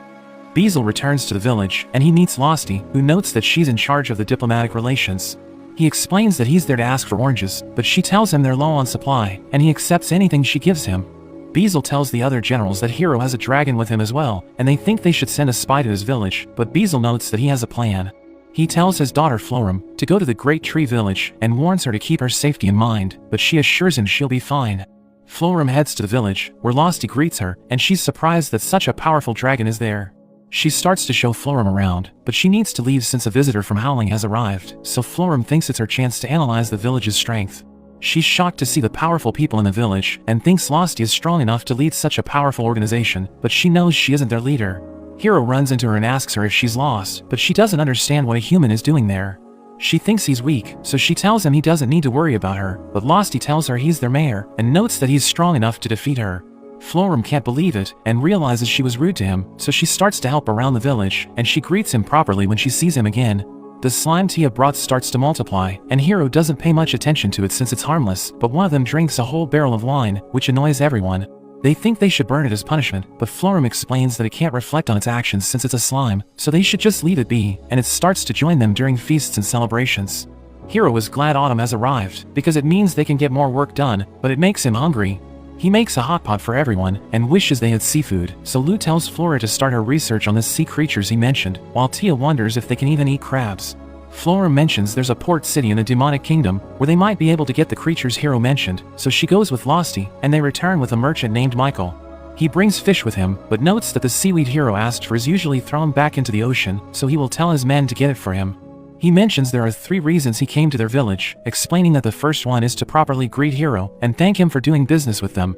Beazle returns to the village, and he meets Losty, who notes that she's in charge of the diplomatic relations. He explains that he's there to ask for oranges, but she tells him they're low on supply, and he accepts anything she gives him. Beazle tells the other generals that Hiro has a dragon with him as well, and they think they should send a spy to his village, but Beazle notes that he has a plan. He tells his daughter Florim to go to the Great Tree Village and warns her to keep her safety in mind, but she assures him she'll be fine. Florim heads to the village, where Losty greets her, and she's surprised that such a powerful dragon is there. She starts to show Florim around, but she needs to leave since a visitor from Howling has arrived, so Florim thinks it's her chance to analyze the village's strength. She's shocked to see the powerful people in the village, and thinks Losty is strong enough to lead such a powerful organization, but she knows she isn't their leader. Hiro runs into her and asks her if she's lost, but she doesn't understand what a human is doing there. She thinks he's weak, so she tells him he doesn't need to worry about her, but Losty tells her he's their mayor, and notes that he's strong enough to defeat her. Florim can't believe it, and realizes she was rude to him, so she starts to help around the village, and she greets him properly when she sees him again. The slime Tia brought starts to multiply, and Hiro doesn't pay much attention to it since it's harmless, but one of them drinks a whole barrel of wine, which annoys everyone. They think they should burn it as punishment, but Florim explains that it can't reflect on its actions since it's a slime, so they should just leave it be, and it starts to join them during feasts and celebrations. Hiro is glad autumn has arrived, because it means they can get more work done, but it makes him hungry. He makes a hot pot for everyone, and wishes they had seafood, so Lou tells Flora to start her research on the sea creatures he mentioned, while Tia wonders if they can even eat crabs. Flora mentions there's a port city in the demonic kingdom, where they might be able to get the creatures Hiro mentioned, so she goes with Losty, and they return with a merchant named Michael. He brings fish with him, but notes that the seaweed Hiro asked for is usually thrown back into the ocean, so he will tell his men to get it for him. He mentions there are 3 reasons he came to their village, explaining that the first one is to properly greet Hiro and thank him for doing business with them.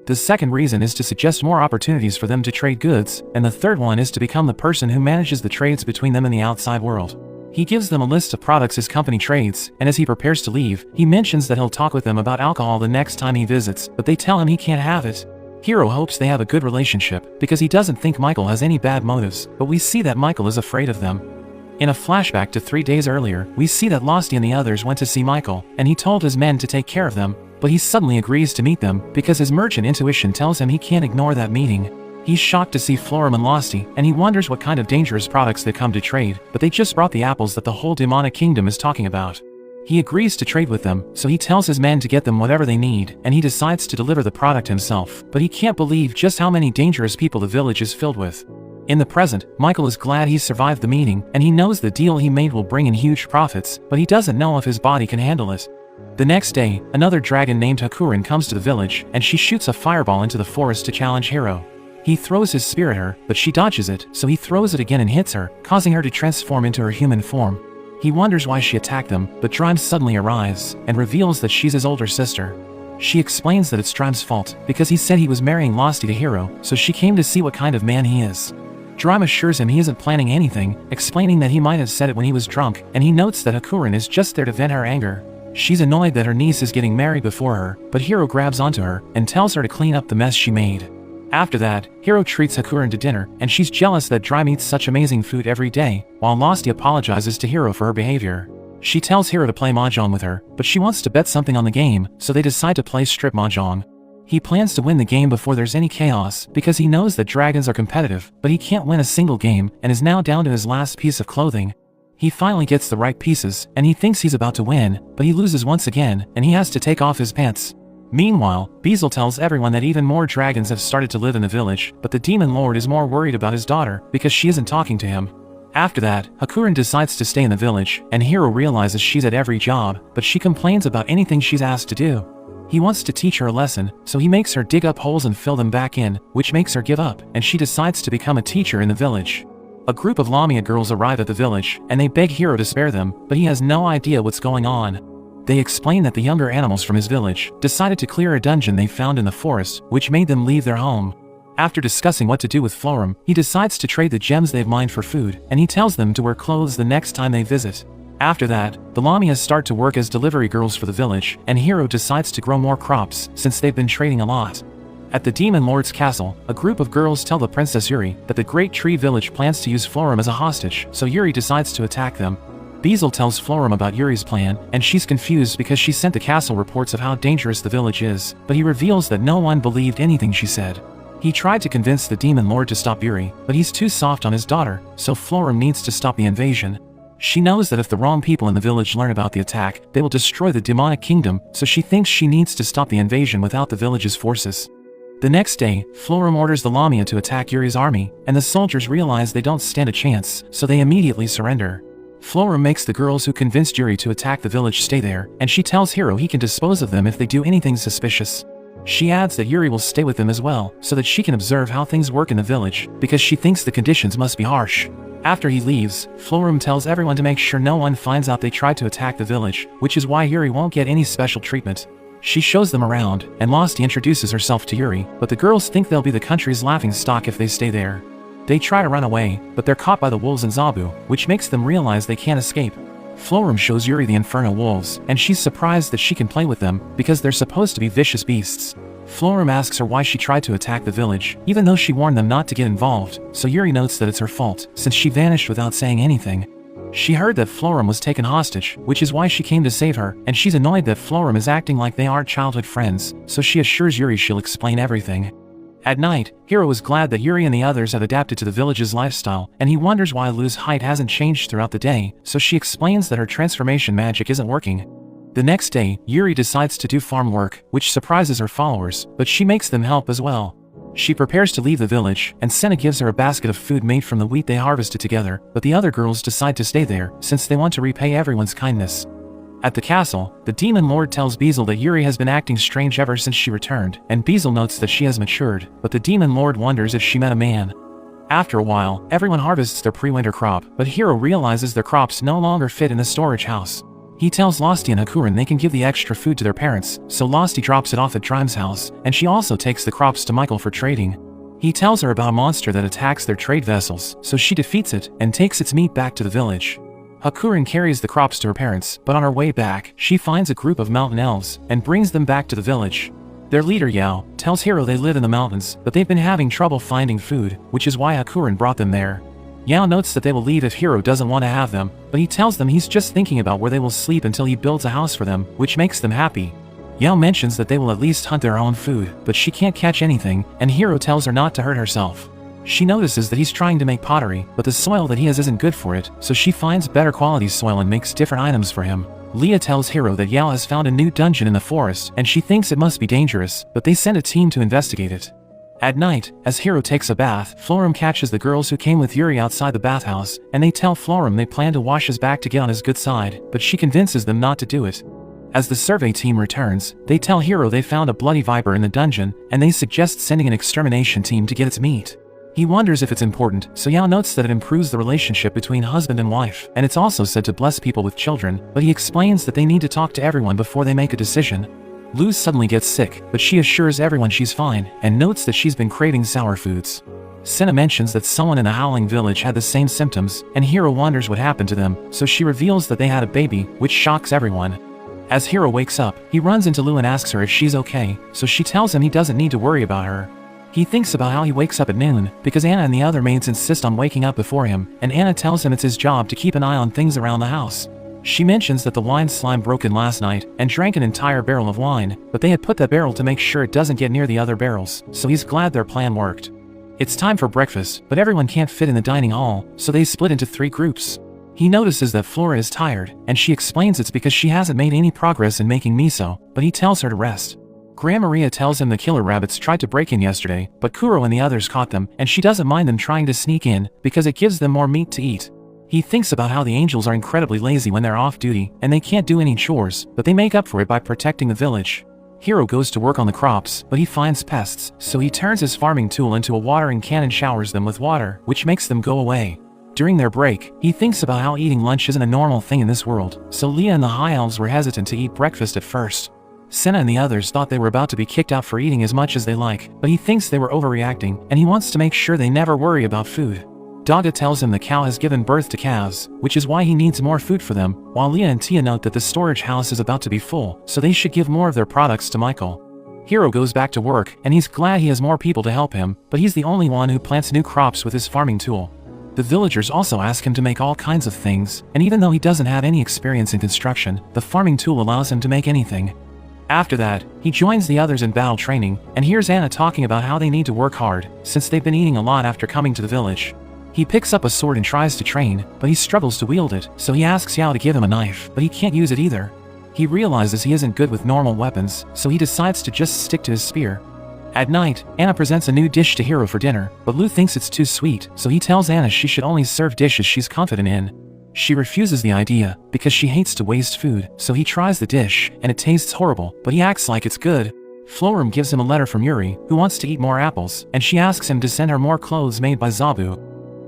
The second reason is to suggest more opportunities for them to trade goods, and the third one is to become the person who manages the trades between them and the outside world. He gives them a list of products his company trades, and as he prepares to leave, he mentions that he'll talk with them about alcohol the next time he visits, but they tell him he can't have it. Hiro hopes they have a good relationship, because he doesn't think Michael has any bad motives, but we see that Michael is afraid of them. In a flashback to 3 days earlier, we see that Losty and the others went to see Michael, and he told his men to take care of them, but he suddenly agrees to meet them, because his merchant intuition tells him he can't ignore that meeting. He's shocked to see Florim and Losty, and he wonders what kind of dangerous products they come to trade, but they just brought the apples that the whole demonic kingdom is talking about. He agrees to trade with them, so he tells his men to get them whatever they need, and he decides to deliver the product himself, but he can't believe just how many dangerous people the village is filled with. In the present, Michael is glad he survived the meeting, and he knows the deal he made will bring in huge profits, but he doesn't know if his body can handle it. The next day, another dragon named Hakurin comes to the village, and she shoots a fireball into the forest to challenge Hiro. He throws his spear at her, but she dodges it, so he throws it again and hits her, causing her to transform into her human form. He wonders why she attacked them, but Drime suddenly arrives, and reveals that she's his older sister. She explains that it's Drime's fault, because he said he was marrying Losty to Hiro, so she came to see what kind of man he is. Drime assures him he isn't planning anything, explaining that he might have said it when he was drunk, and he notes that Hakurin is just there to vent her anger. She's annoyed that her niece is getting married before her, but Hiro grabs onto her, and tells her to clean up the mess she made. After that, Hiro treats Hakurin to dinner, and she's jealous that Drime eats such amazing food every day, while Losty apologizes to Hiro for her behavior. She tells Hiro to play mahjong with her, but she wants to bet something on the game, so they decide to play strip mahjong. He plans to win the game before there's any chaos because he knows that dragons are competitive, but he can't win a single game and is now down to his last piece of clothing. He finally gets the right pieces, and he thinks he's about to win, but he loses once again, and he has to take off his pants. Meanwhile, Beezle tells everyone that even more dragons have started to live in the village, but the Demon Lord is more worried about his daughter because she isn't talking to him. After that, Hakurin decides to stay in the village, and Hiro realizes she's at every job, but she complains about anything she's asked to do. He wants to teach her a lesson, so he makes her dig up holes and fill them back in, which makes her give up, and she decides to become a teacher in the village. A group of Lamia girls arrive at the village, and they beg Hiro to spare them, but he has no idea what's going on. They explain that the younger animals from his village decided to clear a dungeon they found in the forest, which made them leave their home. After discussing what to do with Florum, he decides to trade the gems they've mined for food, and he tells them to wear clothes the next time they visit. After that, the Lamias start to work as delivery girls for the village, and Hiro decides to grow more crops, since they've been trading a lot. At the Demon Lord's castle, a group of girls tell the Princess Yuri that the Great Tree Village plans to use Florum as a hostage, so Yuri decides to attack them. Beezle tells Florum about Yuri's plan, and she's confused because she sent the castle reports of how dangerous the village is, but he reveals that no one believed anything she said. He tried to convince the Demon Lord to stop Yuri, but he's too soft on his daughter, so Florum needs to stop the invasion. She knows that if the wrong people in the village learn about the attack, they will destroy the demonic kingdom, so she thinks she needs to stop the invasion without the village's forces. The next day, Florum orders the Lamia to attack Yuri's army, and the soldiers realize they don't stand a chance, so they immediately surrender. Florum makes the girls who convinced Yuri to attack the village stay there, and she tells Hiro he can dispose of them if they do anything suspicious. She adds that Yuri will stay with them as well, so that she can observe how things work in the village, because she thinks the conditions must be harsh. After he leaves, Florum tells everyone to make sure no one finds out they tried to attack the village, which is why Yuri won't get any special treatment. She shows them around, and Losty introduces herself to Yuri, but the girls think they'll be the country's laughingstock if they stay there. They try to run away, but they're caught by the wolves in Zabu, which makes them realize they can't escape. Florum shows Yuri the infernal wolves, and she's surprised that she can play with them, because they're supposed to be vicious beasts. Florum asks her why she tried to attack the village, even though she warned them not to get involved, so Yuri notes that it's her fault, since she vanished without saying anything. She heard that Florum was taken hostage, which is why she came to save her, and she's annoyed that Florum is acting like they aren't childhood friends, so she assures Yuri she'll explain everything. At night, Hiro is glad that Yuri and the others have adapted to the village's lifestyle, and he wonders why Lu's height hasn't changed throughout the day, so she explains that her transformation magic isn't working. The next day, Yuri decides to do farm work, which surprises her followers, but she makes them help as well. She prepares to leave the village, and Senna gives her a basket of food made from the wheat they harvested together, but the other girls decide to stay there, since they want to repay everyone's kindness. At the castle, the Demon Lord tells Beezle that Yuri has been acting strange ever since she returned, and Beezle notes that she has matured, but the Demon Lord wonders if she met a man. After a while, everyone harvests their pre-winter crop, but Hiro realizes their crops no longer fit in the storage house. He tells Losty and Hakurin they can give the extra food to their parents, so Losty drops it off at Drime's house, and she also takes the crops to Michael for trading. He tells her about a monster that attacks their trade vessels, so she defeats it, and takes its meat back to the village. Hakurin carries the crops to her parents, but on her way back, she finds a group of mountain elves, and brings them back to the village. Their leader Yao tells Hiro they live in the mountains, but they've been having trouble finding food, which is why Hakurin brought them there. Yao notes that they will leave if Hiro doesn't want to have them, but he tells them he's just thinking about where they will sleep until he builds a house for them, which makes them happy. Yao mentions that they will at least hunt their own food, but she can't catch anything, and Hiro tells her not to hurt herself. She notices that he's trying to make pottery, but the soil that he has isn't good for it, so she finds better quality soil and makes different items for him. Leah tells Hiro that Yao has found a new dungeon in the forest, and she thinks it must be dangerous, but they send a team to investigate it. At night, as Hiro takes a bath, Florum catches the girls who came with Yuri outside the bathhouse, and they tell Florum they plan to wash his back to get on his good side, but she convinces them not to do it. As the survey team returns, they tell Hiro they found a bloody viper in the dungeon, and they suggest sending an extermination team to get its meat. He wonders if it's important, so Yao notes that it improves the relationship between husband and wife, and it's also said to bless people with children, but he explains that they need to talk to everyone before they make a decision. Luz suddenly gets sick, but she assures everyone she's fine, and notes that she's been craving sour foods. Senna mentions that someone in the Howling Village had the same symptoms, and Hiro wonders what happened to them, so she reveals that they had a baby, which shocks everyone. As Hiro wakes up, he runs into Lu and asks her if she's okay, so she tells him he doesn't need to worry about her. He thinks about how he wakes up at noon, because Anna and the other maids insist on waking up before him, and Anna tells him it's his job to keep an eye on things around the house. She mentions that the wine slime broke in last night and drank an entire barrel of wine, but they had put that barrel to make sure it doesn't get near the other barrels, so he's glad their plan worked. It's time for breakfast, but everyone can't fit in the dining hall, so they split into 3 groups. He notices that Flora is tired, and she explains it's because she hasn't made any progress in making miso, but he tells her to rest. Gran Maria tells him the killer rabbits tried to break in yesterday, but Kuro and the others caught them, and she doesn't mind them trying to sneak in, because it gives them more meat to eat. He thinks about how the angels are incredibly lazy when they're off duty, and they can't do any chores, but they make up for it by protecting the village. Hiro goes to work on the crops, but he finds pests, so he turns his farming tool into a watering can and showers them with water, which makes them go away. During their break, he thinks about how eating lunch isn't a normal thing in this world, so Leah and the High Elves were hesitant to eat breakfast at first. Senna and the others thought they were about to be kicked out for eating as much as they like, but he thinks they were overreacting, and he wants to make sure they never worry about food. Daga tells him the cow has given birth to calves, which is why he needs more food for them, while Leah and Tia note that the storage house is about to be full, so they should give more of their products to Michael. Hiro goes back to work, and he's glad he has more people to help him, but he's the only one who plants new crops with his farming tool. The villagers also ask him to make all kinds of things, and even though he doesn't have any experience in construction, the farming tool allows him to make anything. After that, he joins the others in battle training, and hears Anna talking about how they need to work hard, since they've been eating a lot after coming to the village. He picks up a sword and tries to train, but he struggles to wield it, so he asks Yao to give him a knife, but he can't use it either. He realizes he isn't good with normal weapons, so he decides to just stick to his spear. At night, Anna presents a new dish to Hiro for dinner, but Lou thinks it's too sweet, so he tells Anna she should only serve dishes she's confident in. She refuses the idea, because she hates to waste food, so he tries the dish, and it tastes horrible, but he acts like it's good. Florum gives him a letter from Yuri, who wants to eat more apples, and she asks him to send her more clothes made by Zabu.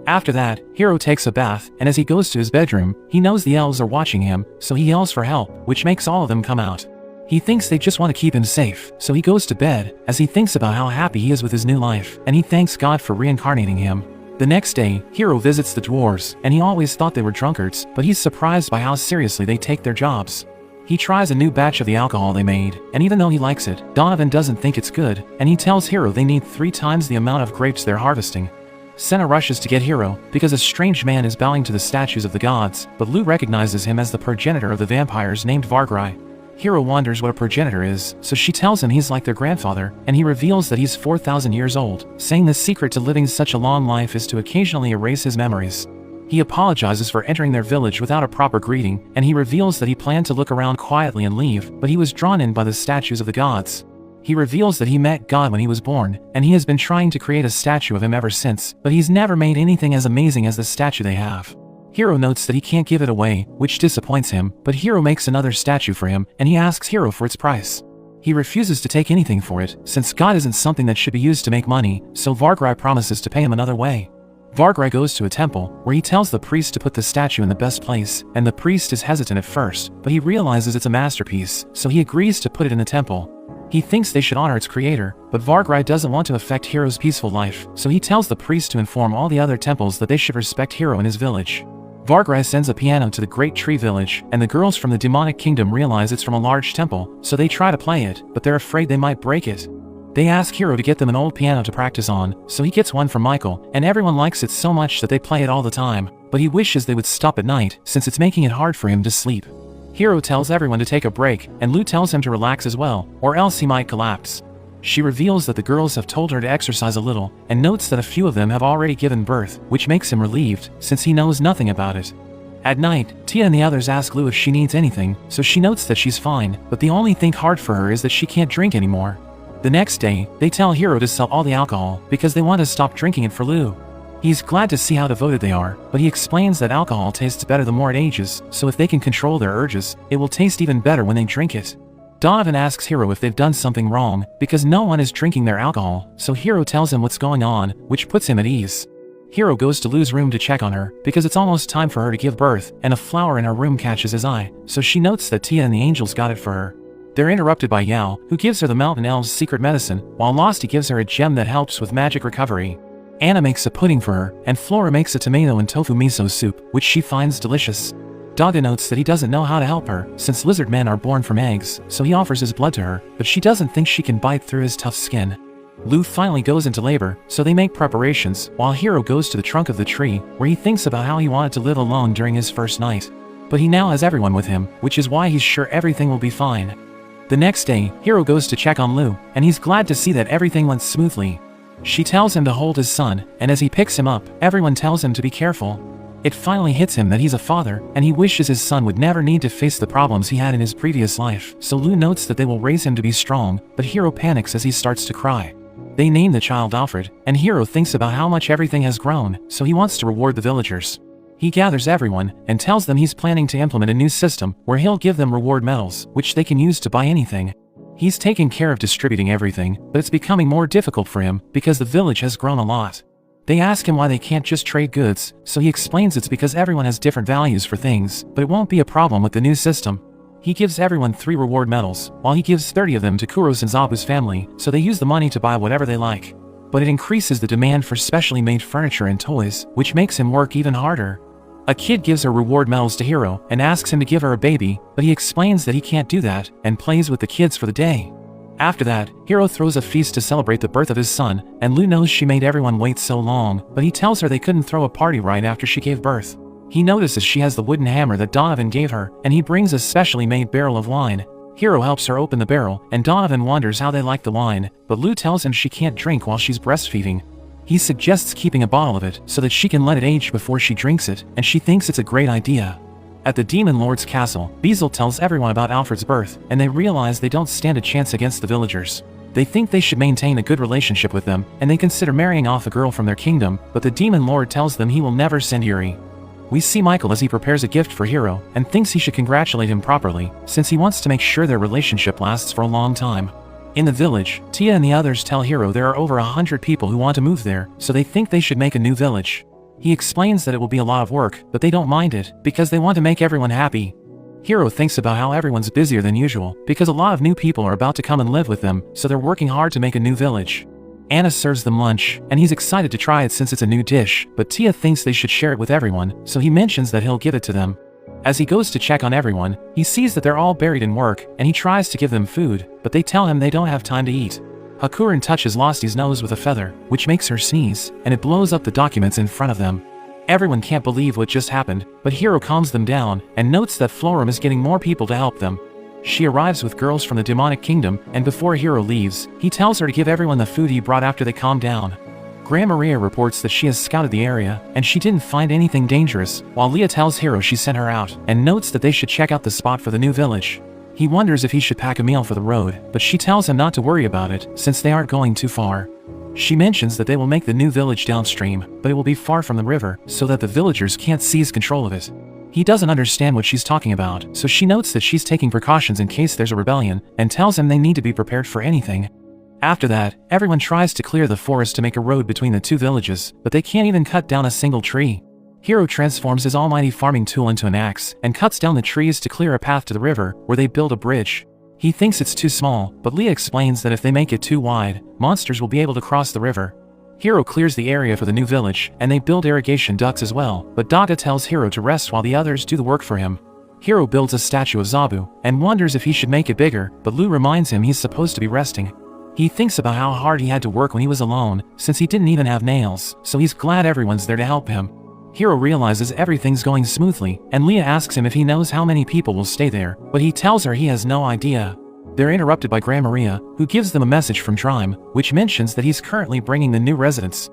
After that, Hiro takes a bath, and as he goes to his bedroom, he knows the elves are watching him, so he yells for help, which makes all of them come out. He thinks they just want to keep him safe, so he goes to bed, as he thinks about how happy he is with his new life, and he thanks God for reincarnating him. The next day, Hiro visits the dwarves, and he always thought they were drunkards, but he's surprised by how seriously they take their jobs. He tries a new batch of the alcohol they made, and even though he likes it, Donovan doesn't think it's good, and he tells Hiro they need 3 times the amount of grapes they're harvesting. Senna rushes to get Hiro, because a strange man is bowing to the statues of the gods, but Lou recognizes him as the progenitor of the vampires named Vargrai. Hiro wonders what a progenitor is, so she tells him he's like their grandfather, and he reveals that he's 4,000 years old, saying the secret to living such a long life is to occasionally erase his memories. He apologizes for entering their village without a proper greeting, and he reveals that he planned to look around quietly and leave, but he was drawn in by the statues of the gods. He reveals that he met God when he was born, and he has been trying to create a statue of him ever since, but he's never made anything as amazing as the statue they have. Hiro notes that he can't give it away, which disappoints him, but Hiro makes another statue for him, and he asks Hiro for its price. He refuses to take anything for it, since God isn't something that should be used to make money, so Vargrai promises to pay him another way. Vargrai goes to a temple, where he tells the priest to put the statue in the best place, and the priest is hesitant at first, but he realizes it's a masterpiece, so he agrees to put it in the temple. He thinks they should honor its creator, but Vargrai doesn't want to affect Hiro's peaceful life, so he tells the priest to inform all the other temples that they should respect Hiro in his village. Vargrai sends a piano to the Great Tree Village, and the girls from the demonic kingdom realize it's from a large temple, so they try to play it, but they're afraid they might break it. They ask Hiro to get them an old piano to practice on, so he gets one from Michael, and everyone likes it so much that they play it all the time, but he wishes they would stop at night, since it's making it hard for him to sleep. Hiro tells everyone to take a break, and Lou tells him to relax as well, or else he might collapse. She reveals that the girls have told her to exercise a little, and notes that a few of them have already given birth, which makes him relieved, since he knows nothing about it. At night, Tia and the others ask Lou if she needs anything, so she notes that she's fine, but the only thing hard for her is that she can't drink anymore. The next day, they tell Hiro to sell all the alcohol, because they want to stop drinking it for Lou. He's glad to see how devoted they are, but he explains that alcohol tastes better the more it ages, so if they can control their urges, it will taste even better when they drink it. Donovan asks Hiro if they've done something wrong, because no one is drinking their alcohol, so Hiro tells him what's going on, which puts him at ease. Hiro goes to Lou's room to check on her, because it's almost time for her to give birth, and a flower in her room catches his eye, so she notes that Tia and the angels got it for her. They're interrupted by Yao, who gives her the Mountain Elves' secret medicine, while Losty gives her a gem that helps with magic recovery. Anna makes a pudding for her, and Flora makes a tomato and tofu miso soup, which she finds delicious. Daga notes that he doesn't know how to help her, since lizard men are born from eggs, so he offers his blood to her, but she doesn't think she can bite through his tough skin. Lou finally goes into labor, so they make preparations, while Hiro goes to the trunk of the tree, where he thinks about how he wanted to live alone during his first night. But he now has everyone with him, which is why he's sure everything will be fine. The next day, Hiro goes to check on Lu, and he's glad to see that everything went smoothly. She tells him to hold his son, and as he picks him up, everyone tells him to be careful. It finally hits him that he's a father, and he wishes his son would never need to face the problems he had in his previous life, so Lu notes that they will raise him to be strong, but Hiro panics as he starts to cry. They name the child Alfred, and Hiro thinks about how much everything has grown, so he wants to reward the villagers. He gathers everyone, and tells them he's planning to implement a new system, where he'll give them reward medals, which they can use to buy anything. He's taking care of distributing everything, but it's becoming more difficult for him, because the village has grown a lot. They ask him why they can't just trade goods, so he explains it's because everyone has different values for things, but it won't be a problem with the new system. He gives everyone 3 reward medals, while he gives 30 of them to Kuros and Zabu's family, so they use the money to buy whatever they like. But it increases the demand for specially made furniture and toys, which makes him work even harder. A kid gives her reward medals to Hiro, and asks him to give her a baby, but he explains that he can't do that, and plays with the kids for the day. After that, Hiro throws a feast to celebrate the birth of his son, and Lu knows she made everyone wait so long, but he tells her they couldn't throw a party right after she gave birth. He notices she has the wooden hammer that Donovan gave her, and he brings a specially made barrel of wine. Hiro helps her open the barrel, and Donovan wonders how they like the wine, but Lu tells him she can't drink while she's breastfeeding. He suggests keeping a bottle of it so that she can let it age before she drinks it, and she thinks it's a great idea. At the Demon Lord's castle, Beazle tells everyone about Alfred's birth, and they realize they don't stand a chance against the villagers. They think they should maintain a good relationship with them, and they consider marrying off a girl from their kingdom, but the Demon Lord tells them he will never send Yuri. We see Michael as he prepares a gift for Hiro, and thinks he should congratulate him properly, since he wants to make sure their relationship lasts for a long time. In the village, Tia and the others tell Hiro there are over 100 people who want to move there, so they think they should make a new village. He explains that it will be a lot of work, but they don't mind it, because they want to make everyone happy. Hiro thinks about how everyone's busier than usual, because a lot of new people are about to come and live with them, so they're working hard to make a new village. Anna serves them lunch, and he's excited to try it since it's a new dish, but Tia thinks they should share it with everyone, so he mentions that he'll give it to them. As he goes to check on everyone, he sees that they're all buried in work, and he tries to give them food, but they tell him they don't have time to eat. Hakurin touches Losty's nose with a feather, which makes her sneeze, and it blows up the documents in front of them. Everyone can't believe what just happened, but Hiro calms them down, and notes that Florum is getting more people to help them. She arrives with girls from the demonic kingdom, and before Hiro leaves, he tells her to give everyone the food he brought after they calm down. Grandma Maria reports that she has scouted the area, and she didn't find anything dangerous, while Leah tells Hiro she sent her out, and notes that they should check out the spot for the new village. He wonders if he should pack a meal for the road, but she tells him not to worry about it, since they aren't going too far. She mentions that they will make the new village downstream, but it will be far from the river, so that the villagers can't seize control of it. He doesn't understand what she's talking about, so she notes that she's taking precautions in case there's a rebellion, and tells him they need to be prepared for anything. After that, everyone tries to clear the forest to make a road between the two villages, but they can't even cut down a single tree. Hiro transforms his almighty farming tool into an axe, and cuts down the trees to clear a path to the river, where they build a bridge. He thinks it's too small, but Leah explains that if they make it too wide, monsters will be able to cross the river. Hiro clears the area for the new village, and they build irrigation ducts as well, but Dada tells Hiro to rest while the others do the work for him. Hiro builds a statue of Zabu, and wonders if he should make it bigger, but Lu reminds him he's supposed to be resting. He thinks about how hard he had to work when he was alone, since he didn't even have nails, so he's glad everyone's there to help him. Hiro realizes everything's going smoothly, and Leah asks him if he knows how many people will stay there, but he tells her he has no idea. They're interrupted by Grandma Maria, who gives them a message from Drime, which mentions that he's currently bringing the new residents.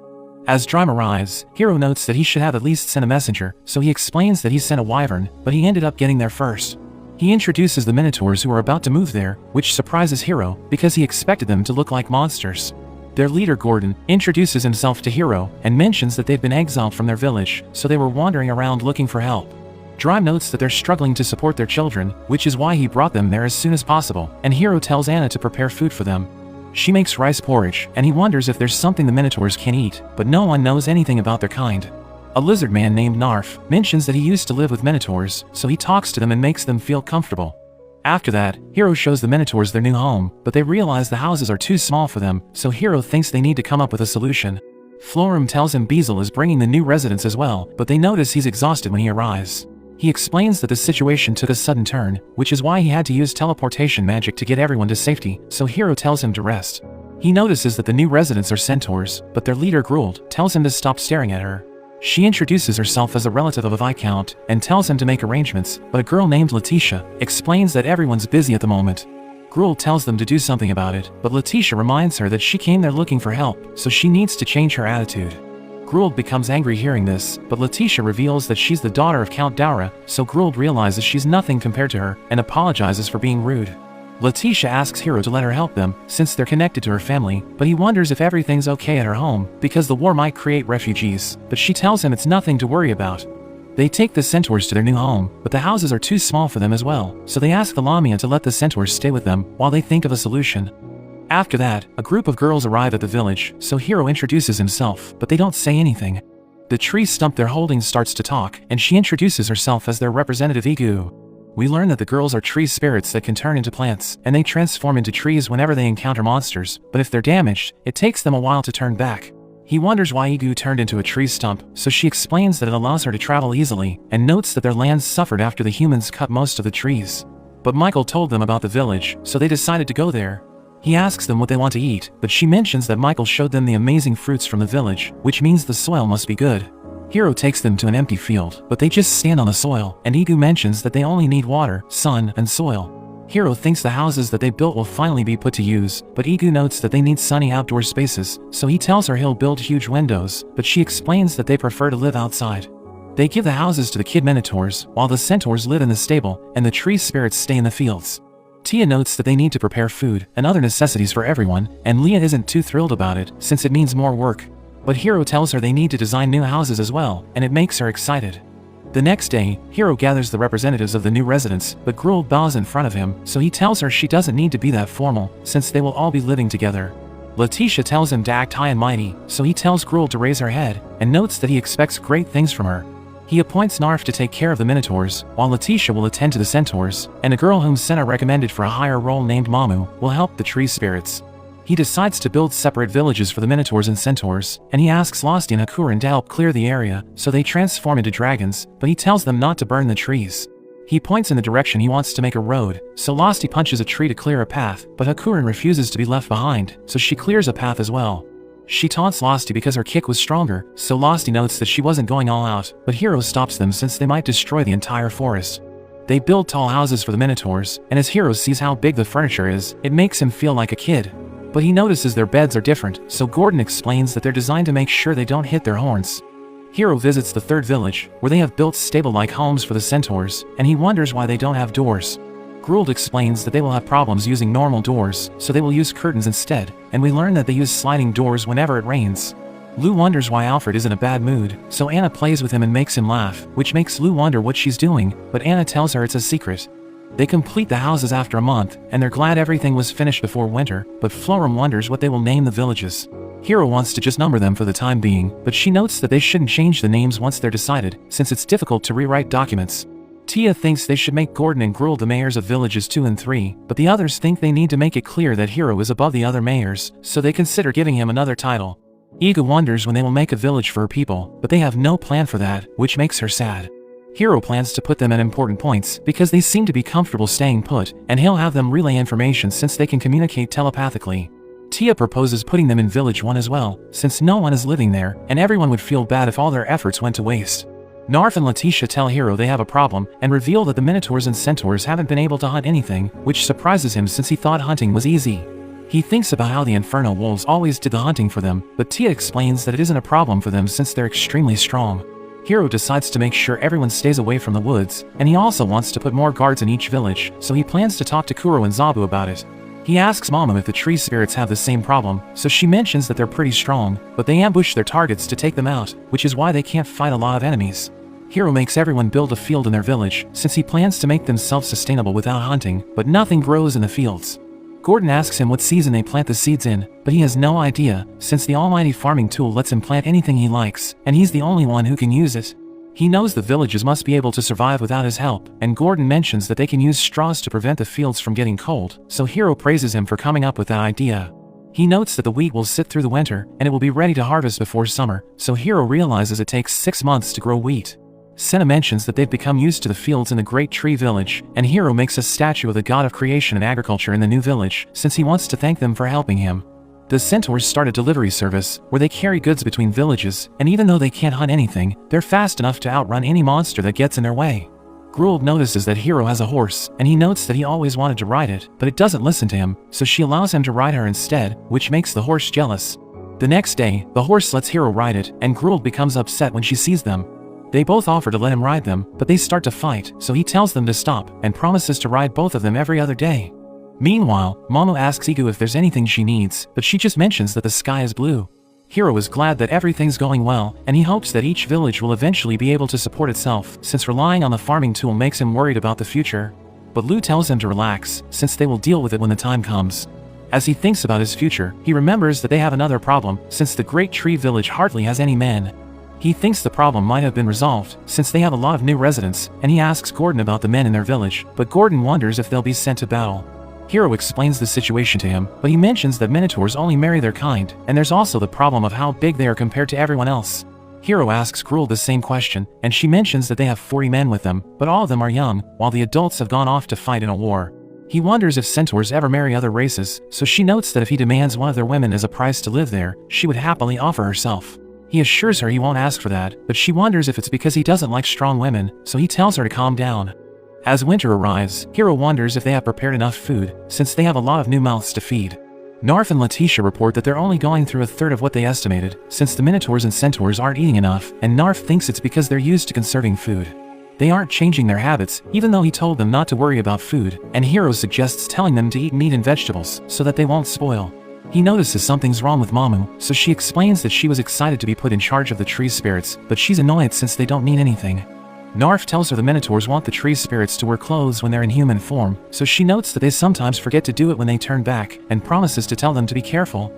As Drime arrives, Hiro notes that he should have at least sent a messenger, so he explains that he sent a wyvern, but he ended up getting there first. He introduces the Minotaurs who are about to move there, which surprises Hiro, because he expected them to look like monsters. Their leader Gordon introduces himself to Hiro, and mentions that they've been exiled from their village, so they were wandering around looking for help. Drime notes that they're struggling to support their children, which is why he brought them there as soon as possible, and Hiro tells Anna to prepare food for them. She makes rice porridge, and he wonders if there's something the Minotaurs can eat, but no one knows anything about their kind. A lizard man named Narf mentions that he used to live with Minotaurs, so he talks to them and makes them feel comfortable. After that, Hiro shows the Minotaurs their new home, but they realize the houses are too small for them, so Hiro thinks they need to come up with a solution. Florum tells him Beazle is bringing the new residents as well, but they notice he's exhausted when he arrives. He explains that the situation took a sudden turn, which is why he had to use teleportation magic to get everyone to safety, so Hiro tells him to rest. He notices that the new residents are centaurs, but their leader Gruld tells him to stop staring at her. She introduces herself as a relative of a Viscount and tells him to make arrangements, but a girl named Letitia explains that everyone's busy at the moment. Gruel tells them to do something about it, but Letitia reminds her that she came there looking for help, so she needs to change her attitude. Gruel becomes angry hearing this, but Letitia reveals that she's the daughter of Count Daura, so Gruel realizes she's nothing compared to her and apologizes for being rude. Letitia asks Hiro to let her help them, since they're connected to her family, but he wonders if everything's okay at her home, because the war might create refugees, but she tells him it's nothing to worry about. They take the centaurs to their new home, but the houses are too small for them as well, so they ask the Lamia to let the centaurs stay with them while they think of a solution. After that, a group of girls arrive at the village, so Hiro introduces himself, but they don't say anything. The tree stump they're holding starts to talk, and she introduces herself as their representative Igu. We learn that the girls are tree spirits that can turn into plants, and they transform into trees whenever they encounter monsters, but if they're damaged, it takes them a while to turn back. He wonders why Igu turned into a tree stump, so she explains that it allows her to travel easily, and notes that their lands suffered after the humans cut most of the trees. But Michael told them about the village, so they decided to go there. He asks them what they want to eat, but she mentions that Michael showed them the amazing fruits from the village, which means the soil must be good. Hiro takes them to an empty field, but they just stand on the soil, and Igu mentions that they only need water, sun, and soil. Hiro thinks the houses that they built will finally be put to use, but Igu notes that they need sunny outdoor spaces, so he tells her he'll build huge windows, but she explains that they prefer to live outside. They give the houses to the kid minotaurs, while the centaurs live in the stable, and the tree spirits stay in the fields. Tia notes that they need to prepare food and other necessities for everyone, and Leah isn't too thrilled about it, since it means more work. But Hiro tells her they need to design new houses as well, and it makes her excited. The next day, Hiro gathers the representatives of the new residents, but Gruel bows in front of him, so he tells her she doesn't need to be that formal, since they will all be living together. Letitia tells him to act high and mighty, so he tells Gruel to raise her head, and notes that he expects great things from her. He appoints Narf to take care of the Minotaurs, while Letitia will attend to the Centaurs, and a girl whom Senna recommended for a higher role named Mamu will help the tree spirits. He decides to build separate villages for the Minotaurs and Centaurs, and he asks Losty and Hakurin to help clear the area, so they transform into dragons, but he tells them not to burn the trees. He points in the direction he wants to make a road, so Losty punches a tree to clear a path, but Hakurin refuses to be left behind, so she clears a path as well. She taunts Losty because her kick was stronger, so Losty notes that she wasn't going all out, but Hiro stops them since they might destroy the entire forest. They build tall houses for the Minotaurs, and as Hiro sees how big the furniture is, it makes him feel like a kid. But he notices their beds are different, so Gordon explains that they're designed to make sure they don't hit their horns. Hiro visits the third village, where they have built stable-like homes for the centaurs, and he wonders why they don't have doors. Gruel explains that they will have problems using normal doors, so they will use curtains instead, and we learn that they use sliding doors whenever it rains. Lou wonders why Alfred is in a bad mood, so Anna plays with him and makes him laugh, which makes Lou wonder what she's doing, but Anna tells her it's a secret. They complete the houses after a month, and they're glad everything was finished before winter, but Floram wonders what they will name the villages. Hiro wants to just number them for the time being, but she notes that they shouldn't change the names once they're decided, since it's difficult to rewrite documents. Tia thinks they should make Gordon and Gruel the mayors of villages 2 and 3, but the others think they need to make it clear that Hiro is above the other mayors, so they consider giving him another title. Iga wonders when they will make a village for her people, but they have no plan for that, which makes her sad. Hiro plans to put them at important points because they seem to be comfortable staying put, and he'll have them relay information since they can communicate telepathically. Tia proposes putting them in Village 1 as well, since no one is living there, and everyone would feel bad if all their efforts went to waste. Narf and Letitia tell Hiro they have a problem, and reveal that the Minotaurs and Centaurs haven't been able to hunt anything, which surprises him since he thought hunting was easy. He thinks about how the Inferno Wolves always did the hunting for them, but Tia explains that it isn't a problem for them since they're extremely strong. Hiro decides to make sure everyone stays away from the woods, and he also wants to put more guards in each village, so he plans to talk to Kuro and Zabu about it. He asks Mama if the tree spirits have the same problem, so she mentions that they're pretty strong, but they ambush their targets to take them out, which is why they can't fight a lot of enemies. Hiro makes everyone build a field in their village, since he plans to make them self-sustainable without hunting, but nothing grows in the fields. Gordon asks him what season they plant the seeds in, but he has no idea, since the almighty farming tool lets him plant anything he likes, and he's the only one who can use it. He knows the villages must be able to survive without his help, and Gordon mentions that they can use straws to prevent the fields from getting cold, so Hiro praises him for coming up with that idea. He notes that the wheat will sit through the winter, and it will be ready to harvest before summer, so Hiro realizes it takes 6 months to grow wheat. Senna mentions that they've become used to the fields in the Great Tree Village, and Hiro makes a statue of the god of creation and agriculture in the new village, since he wants to thank them for helping him. The centaurs start a delivery service where they carry goods between villages, and even though they can't hunt anything, they're fast enough to outrun any monster that gets in their way. Gruld notices that Hiro has a horse, and he notes that he always wanted to ride it, but it doesn't listen to him, so she allows him to ride her instead, which makes the horse jealous. The next day, the horse lets Hiro ride it, and Gruld becomes upset when she sees them. They both offer to let him ride them, but they start to fight, so he tells them to stop, and promises to ride both of them every other day. Meanwhile, Momo asks Igu if there's anything she needs, but she just mentions that the sky is blue. Hiro is glad that everything's going well, and he hopes that each village will eventually be able to support itself, since relying on the farming tool makes him worried about the future. But Lu tells him to relax, since they will deal with it when the time comes. As he thinks about his future, he remembers that they have another problem, since the Great Tree Village hardly has any men. He thinks the problem might have been resolved, since they have a lot of new residents, and he asks Gordon about the men in their village, but Gordon wonders if they'll be sent to battle. Hiro explains the situation to him, but he mentions that minotaurs only marry their kind, and there's also the problem of how big they are compared to everyone else. Hiro asks Gruld the same question, and she mentions that they have 40 men with them, but all of them are young, while the adults have gone off to fight in a war. He wonders if centaurs ever marry other races, so she notes that if he demands one of their women as a price to live there, she would happily offer herself. He assures her he won't ask for that, but she wonders if it's because he doesn't like strong women, so he tells her to calm down. As winter arrives, Hiro wonders if they have prepared enough food, since they have a lot of new mouths to feed. Narf and Letitia report that they're only going through a third of what they estimated, since the minotaurs and centaurs aren't eating enough, and Narf thinks it's because they're used to conserving food. They aren't changing their habits, even though he told them not to worry about food, and Hiro suggests telling them to eat meat and vegetables, so that they won't spoil. He notices something's wrong with Mamu, so she explains that she was excited to be put in charge of the tree spirits, but she's annoyed since they don't mean anything. Narf tells her the minotaurs want the tree spirits to wear clothes when they're in human form, so she notes that they sometimes forget to do it when they turn back, and promises to tell them to be careful.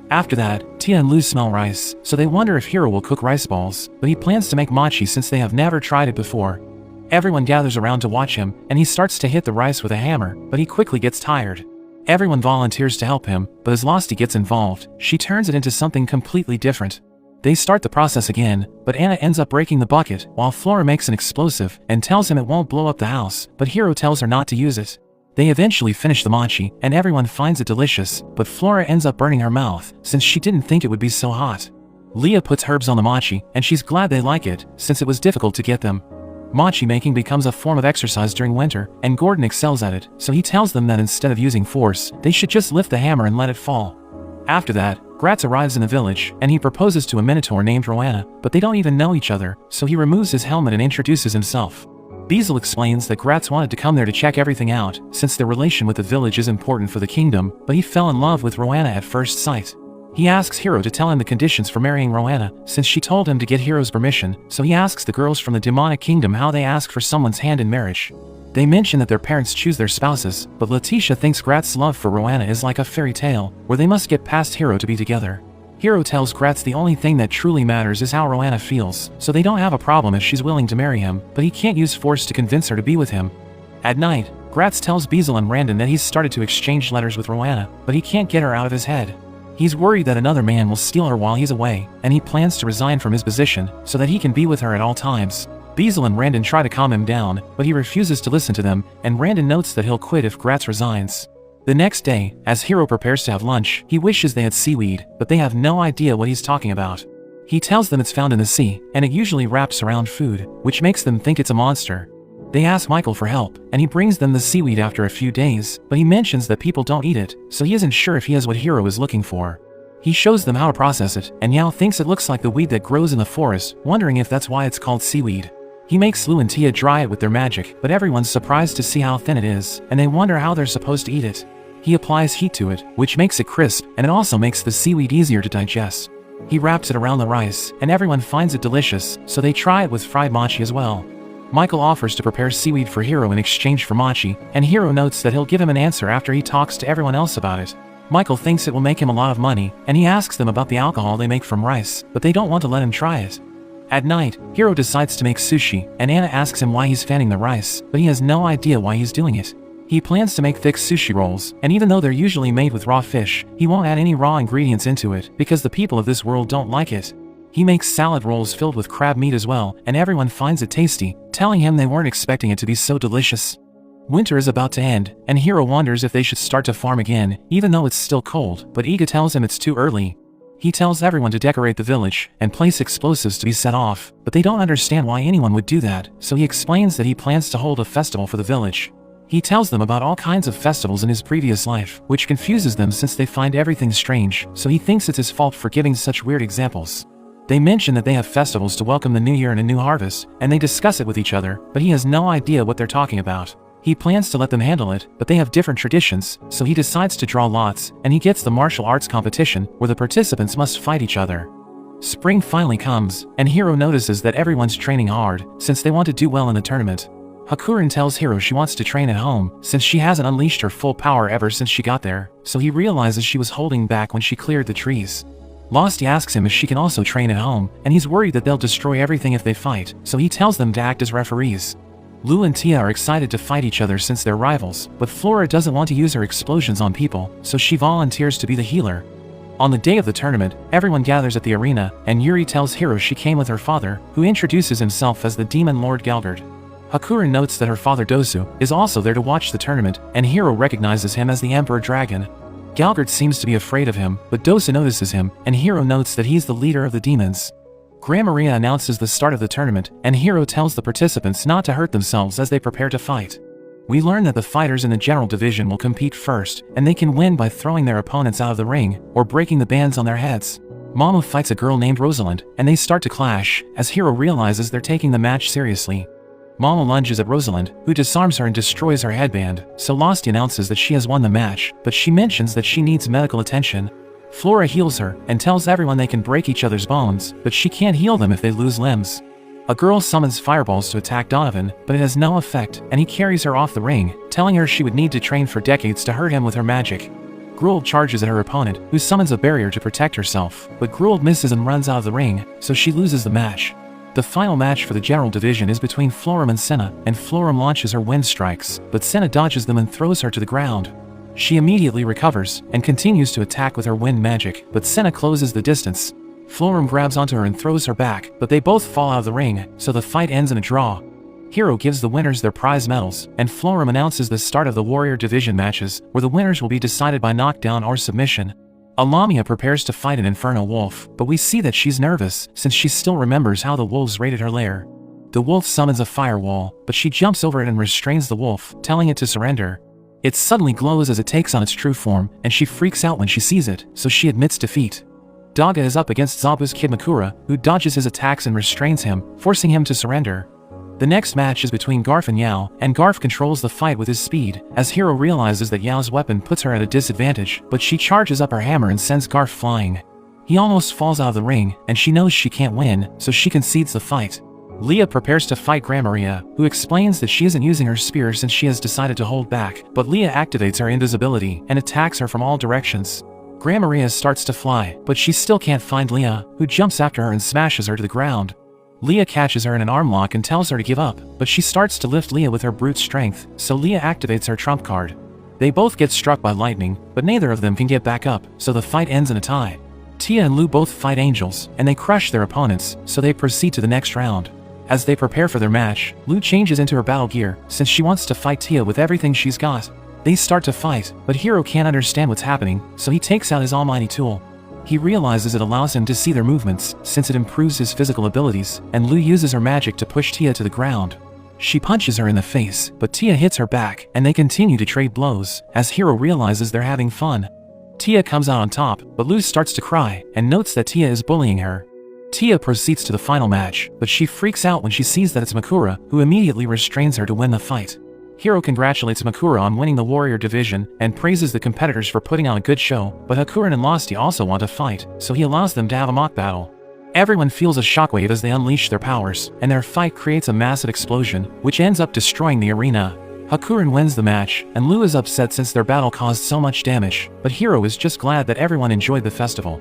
After that, Tia and Lu smell rice, so they wonder if Hiro will cook rice balls, but he plans to make mochi since they have never tried it before. Everyone gathers around to watch him, and he starts to hit the rice with a hammer, but he quickly gets tired. Everyone volunteers to help him, but as Losty gets involved, she turns it into something completely different. They start the process again, but Anna ends up breaking the bucket, while Flora makes an explosive and tells him it won't blow up the house, but Hiro tells her not to use it. They eventually finish the mochi, and everyone finds it delicious, but Flora ends up burning her mouth, since she didn't think it would be so hot. Leah puts herbs on the mochi, and she's glad they like it, since it was difficult to get them. Mochi making becomes a form of exercise during winter, and Gordon excels at it, so he tells them that instead of using force, they should just lift the hammer and let it fall. After that, Gratz arrives in the village, and he proposes to a minotaur named Roanna, but they don't even know each other, so he removes his helmet and introduces himself. Beazle explains that Gratz wanted to come there to check everything out, since their relation with the village is important for the kingdom, but he fell in love with Roanna at first sight. He asks Hiro to tell him the conditions for marrying Roanna, since she told him to get Hiro's permission, so he asks the girls from the demonic kingdom how they ask for someone's hand in marriage. They mention that their parents choose their spouses, but Letitia thinks Gratz's love for Roanna is like a fairy tale, where they must get past Hiro to be together. Hiro tells Gratz the only thing that truly matters is how Roanna feels, so they don't have a problem if she's willing to marry him, but he can't use force to convince her to be with him. At night, Gratz tells Beazle and Randon that he's started to exchange letters with Roanna, but he can't get her out of his head. He's worried that another man will steal her while he's away, and he plans to resign from his position, so that he can be with her at all times. Beazle and Randon try to calm him down, but he refuses to listen to them, and Randon notes that he'll quit if Gratz resigns. The next day, as Hiro prepares to have lunch, he wishes they had seaweed, but they have no idea what he's talking about. He tells them it's found in the sea, and it usually wraps around food, which makes them think it's a monster. They ask Michael for help, and he brings them the seaweed after a few days, but he mentions that people don't eat it, so he isn't sure if he has what Hiro is looking for. He shows them how to process it, and Yao thinks it looks like the weed that grows in the forest, wondering if that's why it's called seaweed. He makes Lu and Tia dry it with their magic, but everyone's surprised to see how thin it is, and they wonder how they're supposed to eat it. He applies heat to it, which makes it crisp, and it also makes the seaweed easier to digest. He wraps it around the rice, and everyone finds it delicious, so they try it with fried mochi as well. Michael offers to prepare seaweed for Hiro in exchange for mochi, and Hiro notes that he'll give him an answer after he talks to everyone else about it. Michael thinks it will make him a lot of money, and he asks them about the alcohol they make from rice, but they don't want to let him try it. At night, Hiro decides to make sushi, and Anna asks him why he's fanning the rice, but he has no idea why he's doing it. He plans to make thick sushi rolls, and even though they're usually made with raw fish, he won't add any raw ingredients into it, because the people of this world don't like it. He makes salad rolls filled with crab meat as well, and everyone finds it tasty, telling him they weren't expecting it to be so delicious. Winter is about to end, and Hiro wonders if they should start to farm again, even though it's still cold, but Iga tells him it's too early. He tells everyone to decorate the village and place explosives to be set off, but they don't understand why anyone would do that, so he explains that he plans to hold a festival for the village. He tells them about all kinds of festivals in his previous life, which confuses them since they find everything strange, so he thinks it's his fault for giving such weird examples. They mention that they have festivals to welcome the new year and a new harvest, and they discuss it with each other, but he has no idea what they're talking about. He plans to let them handle it, but they have different traditions, so he decides to draw lots, and he gets the martial arts competition, where the participants must fight each other. Spring finally comes, and Hiro notices that everyone's training hard, since they want to do well in the tournament. Hakurin tells Hiro she wants to train at home, since she hasn't unleashed her full power ever since she got there, so he realizes she was holding back when she cleared the trees. Losty asks him if she can also train at home, and he's worried that they'll destroy everything if they fight, so he tells them to act as referees. Lu and Tia are excited to fight each other since they're rivals, but Flora doesn't want to use her explosions on people, so she volunteers to be the healer. On the day of the tournament, everyone gathers at the arena, and Yuri tells Hiro she came with her father, who introduces himself as the Demon Lord Galgard. Hakurin notes that her father Dosu is also there to watch the tournament, and Hiro recognizes him as the Emperor Dragon. Galgard seems to be afraid of him, but Dosu notices him, and Hiro notes that he's the leader of the demons. Gran Maria announces the start of the tournament, and Hiro tells the participants not to hurt themselves as they prepare to fight. We learn that the fighters in the general division will compete first, and they can win by throwing their opponents out of the ring, or breaking the bands on their heads. Mama fights a girl named Rosalind, and they start to clash, as Hiro realizes they're taking the match seriously. Mama lunges at Rosalind, who disarms her and destroys her headband, so Losty announces that she has won the match, but she mentions that she needs medical attention. Flora heals her, and tells everyone they can break each other's bones, but she can't heal them if they lose limbs. A girl summons fireballs to attack Donovan, but it has no effect, and he carries her off the ring, telling her she would need to train for decades to hurt him with her magic. Gruld charges at her opponent, who summons a barrier to protect herself, but Gruld misses and runs out of the ring, so she loses the match. The final match for the general division is between Floram and Senna, and Floram launches her wind strikes, but Senna dodges them and throws her to the ground. She immediately recovers, and continues to attack with her wind magic, but Senna closes the distance. Floram grabs onto her and throws her back, but they both fall out of the ring, so the fight ends in a draw. Hiro gives the winners their prize medals, and Floram announces the start of the Warrior Division matches, where the winners will be decided by knockdown or submission. Alamia prepares to fight an Inferno Wolf, but we see that she's nervous, since she still remembers how the wolves raided her lair. The wolf summons a firewall, but she jumps over it and restrains the wolf, telling it to surrender. It suddenly glows as it takes on its true form, and she freaks out when she sees it, so she admits defeat. Daga is up against Zabu's kid Makura, who dodges his attacks and restrains him, forcing him to surrender. The next match is between Garf and Yao, and Garf controls the fight with his speed, as Hiro realizes that Yao's weapon puts her at a disadvantage, but she charges up her hammer and sends Garf flying. He almost falls out of the ring, and she knows she can't win, so she concedes the fight. Leah prepares to fight Gran Maria, who explains that she isn't using her spear since she has decided to hold back, but Leah activates her invisibility and attacks her from all directions. Gran Maria starts to fly, but she still can't find Leah, who jumps after her and smashes her to the ground. Leah catches her in an arm lock and tells her to give up, but she starts to lift Leah with her brute strength, so Leah activates her trump card. They both get struck by lightning, but neither of them can get back up, so the fight ends in a tie. Tia and Lu both fight angels, and they crush their opponents, so they proceed to the next round. As they prepare for their match, Lu changes into her battle gear, since she wants to fight Tia with everything she's got. They start to fight, but Hiro can't understand what's happening, so he takes out his almighty tool. He realizes it allows him to see their movements, since it improves his physical abilities, and Lu uses her magic to push Tia to the ground. She punches her in the face, but Tia hits her back, and they continue to trade blows, as Hiro realizes they're having fun. Tia comes out on top, but Lu starts to cry, and notes that Tia is bullying her. Tia proceeds to the final match, but she freaks out when she sees that it's Makura, who immediately restrains her to win the fight. Hiro congratulates Makura on winning the Warrior Division, and praises the competitors for putting on a good show, but Hakurin and Losty also want to fight, so he allows them to have a mock battle. Everyone feels a shockwave as they unleash their powers, and their fight creates a massive explosion, which ends up destroying the arena. Hakurin wins the match, and Lu is upset since their battle caused so much damage, but Hiro is just glad that everyone enjoyed the festival.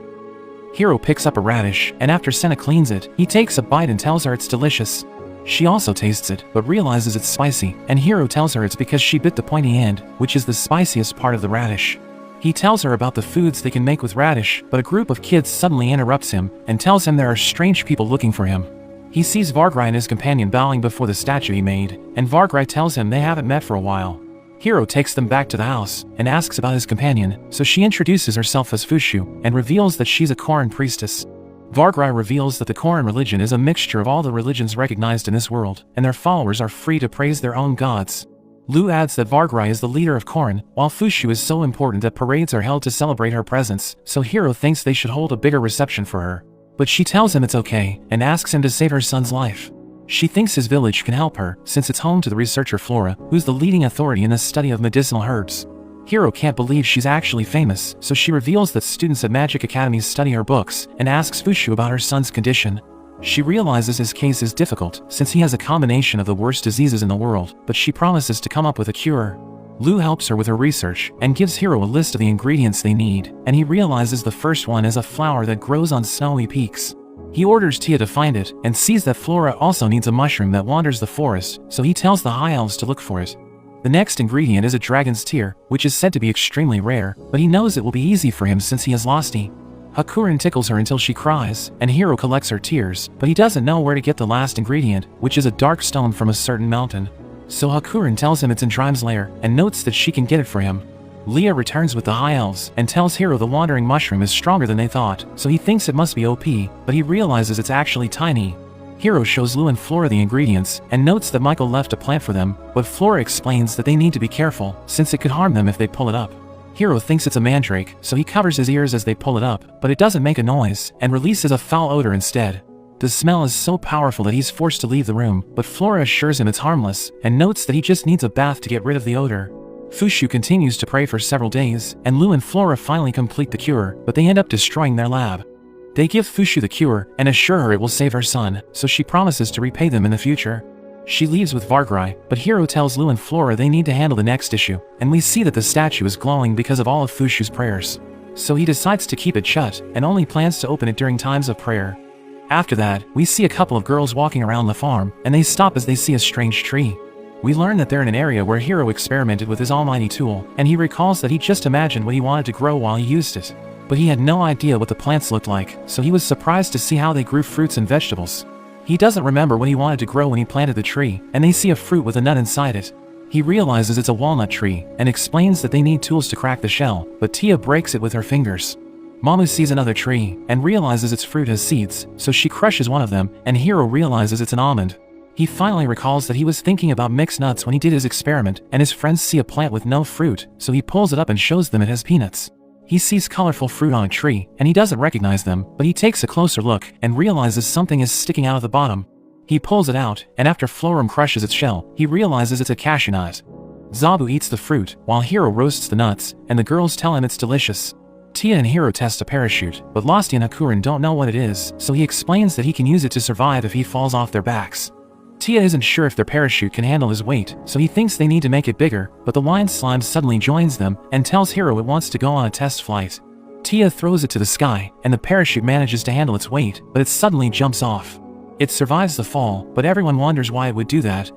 Hiro picks up a radish, and after Senna cleans it, he takes a bite and tells her it's delicious. She also tastes it, but realizes it's spicy, and Hiro tells her it's because she bit the pointy end, which is the spiciest part of the radish. He tells her about the foods they can make with radish, but a group of kids suddenly interrupts him, and tells him there are strange people looking for him. He sees Vargrai and his companion bowing before the statue he made, and Vargrai tells him they haven't met for a while. Hiro takes them back to the house and asks about his companion, so she introduces herself as Fushu and reveals that she's a Korin priestess. Vargrai reveals that the Korin religion is a mixture of all the religions recognized in this world, and their followers are free to praise their own gods. Lu adds that Vargrai is the leader of Korin, while Fushu is so important that parades are held to celebrate her presence, so Hiro thinks they should hold a bigger reception for her. But she tells him it's okay, and asks him to save her son's life. She thinks his village can help her, since it's home to the researcher Flora, who's the leading authority in the study of medicinal herbs. Hiro can't believe she's actually famous, so she reveals that students at magic academies study her books, and asks Fushu about her son's condition. She realizes his case is difficult, since he has a combination of the worst diseases in the world, but she promises to come up with a cure. Lu helps her with her research, and gives Hiro a list of the ingredients they need, and he realizes the first one is a flower that grows on snowy peaks. He orders Tia to find it, and sees that Flora also needs a mushroom that wanders the forest, so he tells the high elves to look for it. The next ingredient is a dragon's tear, which is said to be extremely rare, but he knows it will be easy for him since he has Losty. Hakurin tickles her until she cries, and Hiro collects her tears, but he doesn't know where to get the last ingredient, which is a dark stone from a certain mountain. So Hakurin tells him it's in Drime's lair, and notes that she can get it for him. Leah returns with the high elves, and tells Hiro the wandering mushroom is stronger than they thought, so he thinks it must be OP, but he realizes it's actually tiny. Hiro shows Lu and Flora the ingredients, and notes that Michael left a plant for them, but Flora explains that they need to be careful, since it could harm them if they pull it up. Hiro thinks it's a mandrake, so he covers his ears as they pull it up, but it doesn't make a noise, and releases a foul odor instead. The smell is so powerful that he's forced to leave the room, but Flora assures him it's harmless, and notes that he just needs a bath to get rid of the odor. Fushu continues to pray for several days, and Lu and Flora finally complete the cure, but they end up destroying their lab. They give Fushu the cure, and assure her it will save her son, so she promises to repay them in the future. She leaves with Vargrai, but Hiro tells Lu and Flora they need to handle the next issue, and we see that the statue is glowing because of all of Fushu's prayers. So he decides to keep it shut, and only plans to open it during times of prayer. After that, we see a couple of girls walking around the farm, and they stop as they see a strange tree. We learn that they're in an area where Hiro experimented with his almighty tool, and he recalls that he just imagined what he wanted to grow while he used it. But he had no idea what the plants looked like, so he was surprised to see how they grew fruits and vegetables. He doesn't remember what he wanted to grow when he planted the tree, and they see a fruit with a nut inside it. He realizes it's a walnut tree, and explains that they need tools to crack the shell, but Tia breaks it with her fingers. Mamu sees another tree, and realizes its fruit has seeds, so she crushes one of them, and Hiro realizes it's an almond. He finally recalls that he was thinking about mixed nuts when he did his experiment, and his friends see a plant with no fruit, so he pulls it up and shows them it has peanuts. He sees colorful fruit on a tree, and he doesn't recognize them, but he takes a closer look, and realizes something is sticking out of the bottom. He pulls it out, and after Florum crushes its shell, he realizes it's a cashew nut. Zabu eats the fruit, while Hiro roasts the nuts, and the girls tell him it's delicious. Tia and Hiro test a parachute, but Losty and Hakurin don't know what it is, so he explains that he can use it to survive if he falls off their backs. Tia isn't sure if their parachute can handle his weight, so he thinks they need to make it bigger, but the lion slime suddenly joins them, and tells Hiro it wants to go on a test flight. Tia throws it to the sky, and the parachute manages to handle its weight, but it suddenly jumps off. It survives the fall, but everyone wonders why it would do that.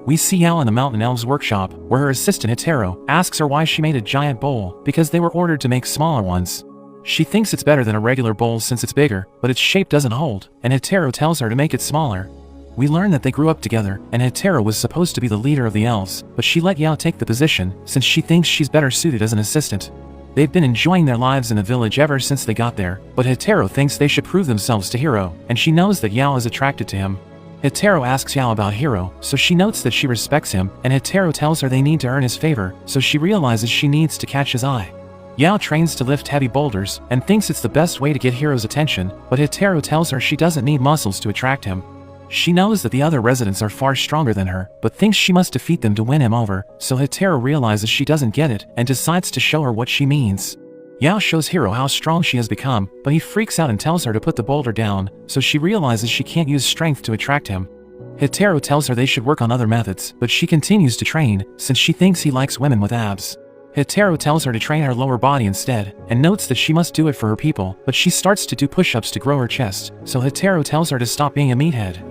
We see Yao in the Mountain Elves workshop, where her assistant Hetero asks her why she made a giant bowl, because they were ordered to make smaller ones. She thinks it's better than a regular bowl since it's bigger, but its shape doesn't hold, and Hetero tells her to make it smaller. We learn that they grew up together, and Hetero was supposed to be the leader of the elves, but she let Yao take the position, since she thinks she's better suited as an assistant. They've been enjoying their lives in the village ever since they got there, but Hetero thinks they should prove themselves to Hiro, and she knows that Yao is attracted to him. Hetero asks Yao about Hiro, so she notes that she respects him, and Hetero tells her they need to earn his favor, so she realizes she needs to catch his eye. Yao trains to lift heavy boulders, and thinks it's the best way to get Hiro's attention, but Hetero tells her she doesn't need muscles to attract him. She knows that the other residents are far stronger than her, but thinks she must defeat them to win him over, so Hetero realizes she doesn't get it, and decides to show her what she means. Yao shows Hiro how strong she has become, but he freaks out and tells her to put the boulder down, so she realizes she can't use strength to attract him. Hetero tells her they should work on other methods, but she continues to train, since she thinks he likes women with abs. Hetero tells her to train her lower body instead, and notes that she must do it for her people, but she starts to do push-ups to grow her chest, so Hetero tells her to stop being a meathead.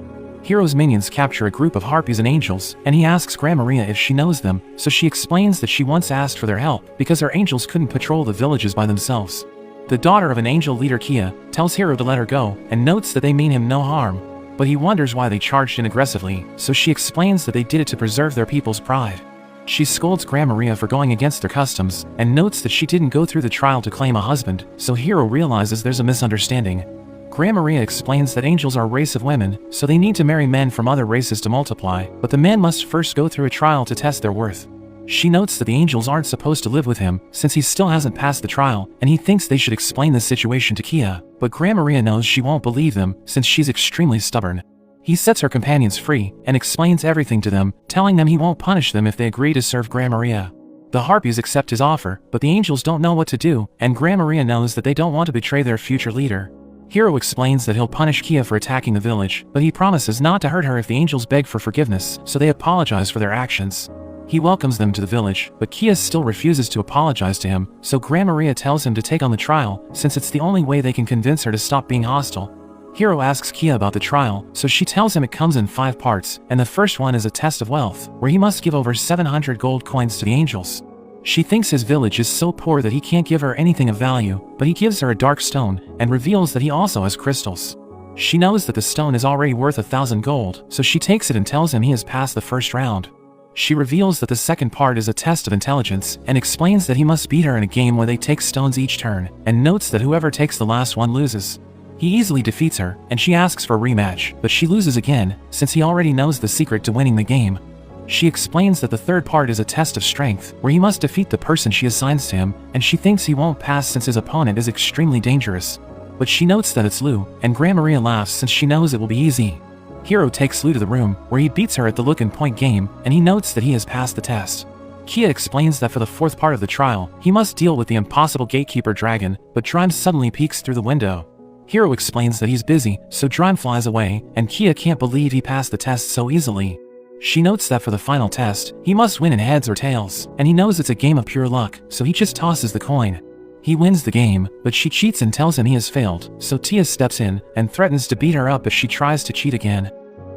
Hiro's minions capture a group of harpies and angels, and he asks Gran Maria if she knows them, so she explains that she once asked for their help because her angels couldn't patrol the villages by themselves. The daughter of an angel leader, Kia, tells Hiro to let her go, and notes that they mean him no harm. but he wonders why they charged in aggressively, so she explains that they did it to preserve their people's pride. She scolds Grandma Maria for going against their customs, and notes that she didn't go through the trial to claim a husband, so Hiro realizes there's a misunderstanding. Grandma Maria explains that angels are a race of women, so they need to marry men from other races to multiply, but the men must first go through a trial to test their worth. She notes that the angels aren't supposed to live with him, since he still hasn't passed the trial, and he thinks they should explain this situation to Kia, but Grandma Maria knows she won't believe them, since she's extremely stubborn. He sets her companions free, and explains everything to them, telling them he won't punish them if they agree to serve Grandma Maria. The Harpies accept his offer, but the angels don't know what to do, and Grandma Maria knows that they don't want to betray their future leader. Hiro explains that he'll punish Kia for attacking the village, but he promises not to hurt her if the angels beg for forgiveness, so they apologize for their actions. He welcomes them to the village, but Kia still refuses to apologize to him, so Grandma Maria tells him to take on the trial, since it's the only way they can convince her to stop being hostile. Hiro asks Kia about the trial, so she tells him it comes in 5 parts, and the first one is a test of wealth, where he must give over 700 gold coins to the angels. She thinks his village is so poor that he can't give her anything of value, but he gives her a dark stone, and reveals that he also has crystals. She knows that the stone is already worth 1,000 gold, so she takes it and tells him he has passed the first round. She reveals that the second part is a test of intelligence, and explains that he must beat her in a game where they take stones each turn, and notes that whoever takes the last one loses. He easily defeats her, and she asks for a rematch, but she loses again, since he already knows the secret to winning the game. She explains that the third part is a test of strength, where he must defeat the person she assigns to him, and she thinks he won't pass since his opponent is extremely dangerous. But she notes that it's Lou, and Grandma Maria laughs since she knows it will be easy. Hiro takes Lou to the room, where he beats her at the look and point game, and he notes that he has passed the test. Kia explains that for the fourth part of the trial, he must deal with the impossible gatekeeper dragon, but Drime suddenly peeks through the window. Hiro explains that he's busy, so Drime flies away, and Kia can't believe he passed the test so easily. She notes that for the final test, he must win in heads or tails, and he knows it's a game of pure luck, so he just tosses the coin. He wins the game, but she cheats and tells him he has failed, so Tia steps in and threatens to beat her up if she tries to cheat again.